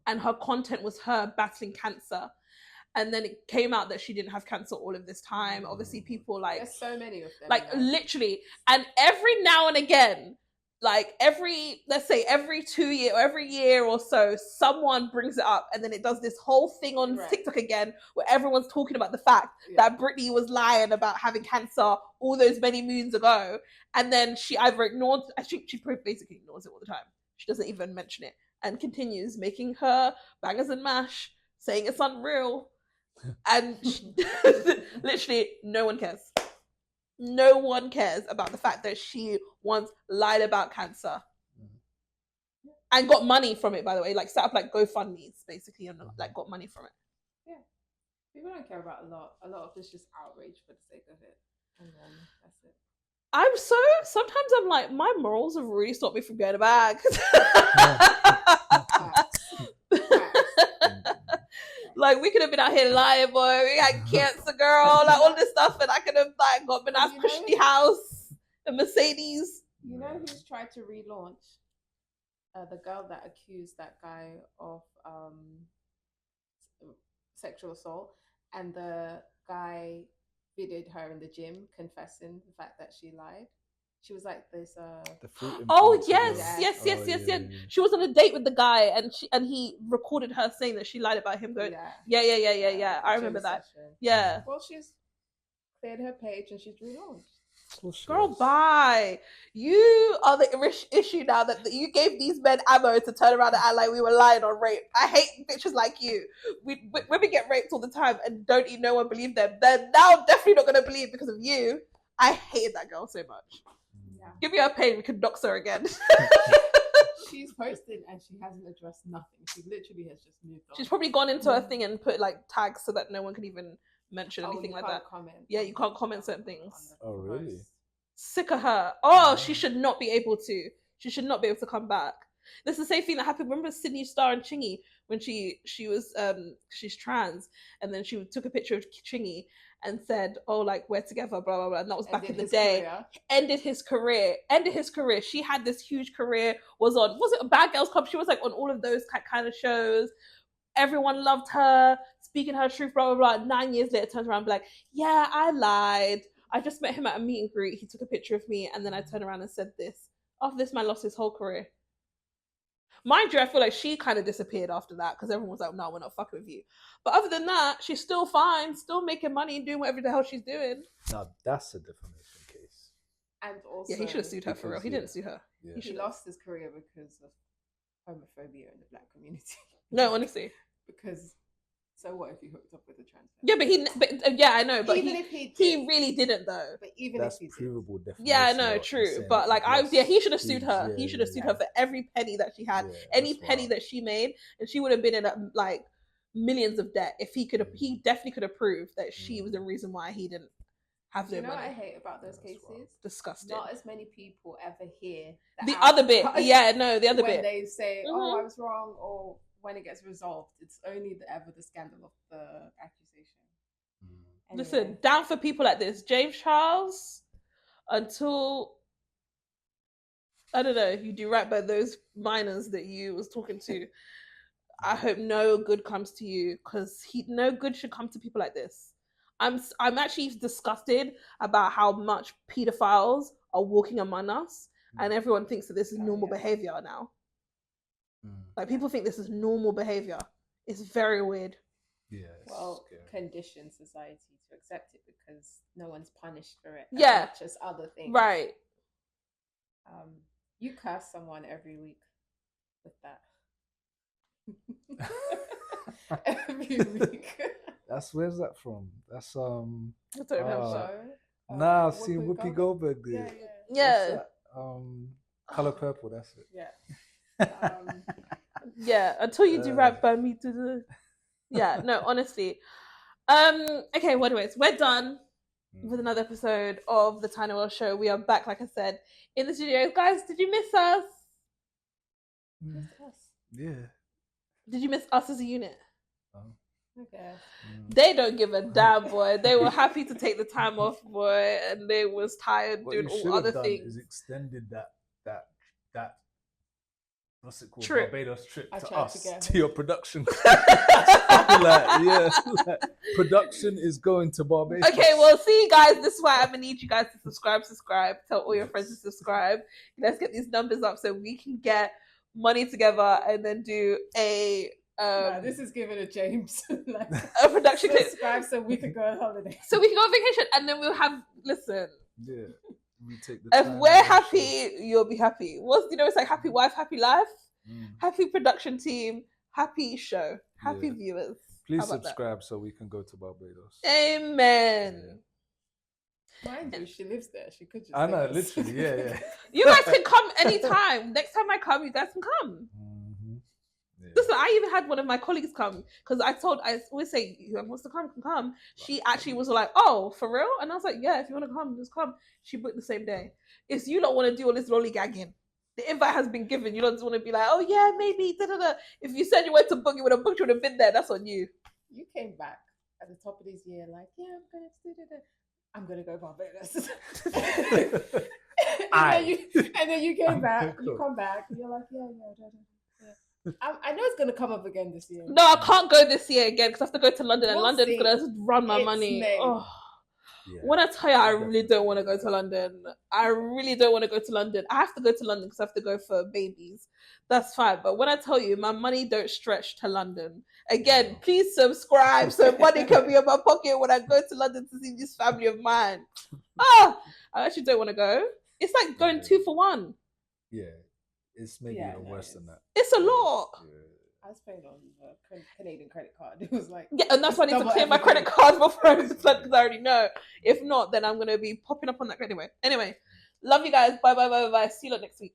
Speaker 1: And her content was her battling cancer. And then it came out that she didn't have cancer all of this time. Obviously, people like...
Speaker 2: There's so many of them.
Speaker 1: Like, literally. And every now and again, like let's say every 2 years or every year or so, someone brings it up, and then it does this whole thing on TikTok again, where everyone's talking about the fact that Britney was lying about having cancer all those many moons ago. And then she either ignores, I think she basically ignores it all the time. She doesn't even mention it and continues making her bangers and mash, saying it's unreal. And literally no one cares. No one cares about the fact that she once lied about cancer and got money from it, by the way. Like, set up, like, GoFundMes, basically, and, like, got money from it.
Speaker 2: Yeah. People don't care about a lot. A lot of this just outrage for the sake of it. And then that's it.
Speaker 1: Sometimes I'm like, my morals have really stopped me from going back. Like, we could have been out here lying, boy. We had cancer, girl, like all this stuff, and I could have like got a nice cushy house, a Mercedes.
Speaker 2: You know who's tried to relaunch? The girl that accused that guy of sexual assault, and the guy videoed her in the gym confessing the fact that she lied. She was like this.
Speaker 3: The fruit
Speaker 1: yes. She was on a date with the guy, and he recorded her saying that she lied about him. Going, yeah. I remember that.
Speaker 2: Session.
Speaker 1: Yeah.
Speaker 2: Well, she's cleared her page and she's relaunched.
Speaker 1: Girl, bye. You are the issue now that you gave these men ammo to turn around and act like we were lying on rape. I hate bitches like you. Women get raped all the time and don't no one believe them. They're now definitely not going to believe because of you. I hated that girl so much.
Speaker 2: Yeah.
Speaker 1: Give me her pain. We can dox her again.
Speaker 2: She's posted and she hasn't addressed nothing. She literally has just moved on.
Speaker 1: She's probably gone into her thing and put like tags so that no one can even mention anything like that.
Speaker 2: Comment.
Speaker 1: Yeah, you can't comment certain things.
Speaker 3: Oh, really?
Speaker 1: Sick of her. Oh, she should not be able to. She should not be able to come back. This is the same thing that happened. Remember Sydney Star and Chingy when she was she's trans, and then she took a picture of Chingy and said, "Oh, like we're together," blah blah blah. And that was back in the day. Ended his career. She had this huge career. Was it a Bad Girls Club? She was like on all of those kind of shows. Everyone loved her, speaking her truth. Blah blah blah. 9 years later, turns around and be like, "Yeah, I lied. I just met him at a meet and greet. He took a picture of me, and then I turned around and said this." After this, man lost his whole career. Mind you, I feel like she kind of disappeared after that because everyone was like, "No, we're not fucking with you." But other than that, she's still fine, still making money and doing whatever the hell she's doing.
Speaker 3: Now that's a defamation case.
Speaker 2: And also,
Speaker 1: yeah, he should have sued her for real. He didn't sue her.
Speaker 3: Yeah.
Speaker 2: He lost his career because of homophobia in the black community.
Speaker 1: No, honestly.
Speaker 2: Because so what if he hooked up with a trans person?
Speaker 1: Yeah, I know, but
Speaker 2: even if
Speaker 1: he really didn't though.
Speaker 2: But even
Speaker 3: that's
Speaker 2: if he
Speaker 3: provable defamation.
Speaker 1: Yeah, I know, true. But like he should have sued her. He should have sued her for every penny that she had, any penny that she made, and she would have been in like millions of debt if he could have. He definitely could have proved that she was the reason why he didn't have the money.
Speaker 2: You know what I hate about those cases?
Speaker 1: Disgusting.
Speaker 2: Not as many people ever hear
Speaker 1: the other bit. Yeah, no, the other
Speaker 2: when
Speaker 1: bit.
Speaker 2: They say, "Oh, I was wrong," or when it gets resolved, it's only ever the scandal of the accusation. Anyway.
Speaker 1: Listen, down for people like this. James Charles, until I don't know, you do right by those minors that you was talking to. I hope no good comes to you because no good should come to people like this. I'm actually disgusted about how much pedophiles are walking among us, and everyone thinks that this is normal behavior now. Like people think this is normal behavior. It's very weird.
Speaker 3: Yeah.
Speaker 2: Well, condition society to accept it because no one's punished for it.
Speaker 1: Yeah.
Speaker 2: As much as other things.
Speaker 1: Right.
Speaker 2: You curse someone every week with that. Every week.
Speaker 3: Where's that from? That's
Speaker 1: I don't remember.
Speaker 3: Nah, I've seen Whoopi Goldberg do.
Speaker 1: Yeah.
Speaker 3: Color Purple. That's it.
Speaker 2: Yeah.
Speaker 1: Yeah. Until you do right by me to the. Yeah. No. Honestly. Okay. Well, anyways, we're done with another episode of the Tiye Noelle Show. We are back, like I said, in the studio. Guys, did you miss us?
Speaker 3: Yeah.
Speaker 1: Did you miss us as a unit?
Speaker 2: Okay.
Speaker 1: They don't give a damn, boy. They were happy to take the time off, boy, and they was tired doing all other things.
Speaker 3: Is extended that what's it called?
Speaker 1: Trip.
Speaker 3: Barbados trip to us,
Speaker 2: to
Speaker 3: to your production. Production is going to Barbados.
Speaker 1: Okay, well, see, guys, this is why I'm gonna need you guys to subscribe. Tell all your friends to subscribe. Let's get these numbers up so we can get money together and then do a.
Speaker 2: This is giving a James
Speaker 1: a production clip.
Speaker 2: Subscribe so we can go on holiday.
Speaker 1: So we can go on vacation and then we'll have. Listen.
Speaker 3: Yeah. We take the
Speaker 1: if
Speaker 3: time
Speaker 1: we're happy, you'll be happy. It's like happy wife, happy life, happy production team, happy show, happy viewers.
Speaker 3: Please subscribe so we can go to Barbados.
Speaker 1: Amen.
Speaker 2: Mind you, she lives there. She could just.
Speaker 3: I know,
Speaker 2: take us.
Speaker 3: literally, yeah.
Speaker 1: You guys can come anytime. Next time I come, you guys can come.
Speaker 3: Yeah.
Speaker 1: Listen, I even had one of my colleagues come because I always say, whoever wants to come can come. She actually was like, oh, for real? And I was like, yeah, if you want to come, just come. She booked the same day. It's you don't want to do all this lollygagging. The invite has been given. You don't just want to be like, oh yeah, maybe. Da, da, da. If you said you went to book, you would have booked, you would have been there. That's on you.
Speaker 2: You came back at the top of this year, like, yeah, I'm gonna go Barbados. and then you came back. You come back. And you're like, yeah. I know it's gonna come up again this year.
Speaker 1: No, I can't go this year again because I have to go to London, and London's gonna run my money. Oh. Yeah, when I tell you, I really don't want to go to London. I really don't want to go to London. I have to go to London because I have to go for babies. That's fine. But when I tell you, my money don't stretch to London. Again, please subscribe so money can be in my pocket when I go to London to see this family of mine. I actually don't want to go. It's like going 2 for 1.
Speaker 3: Yeah, it's maybe even worse than that.
Speaker 1: It's a lot.
Speaker 3: Yeah.
Speaker 2: I was paying on the Canadian credit card. It was like,
Speaker 1: yeah, and that's why I need to clear my credit card before I because I already know. If not, then I'm gonna be popping up on that anyway. Anyway, love you guys. Bye. See you next week.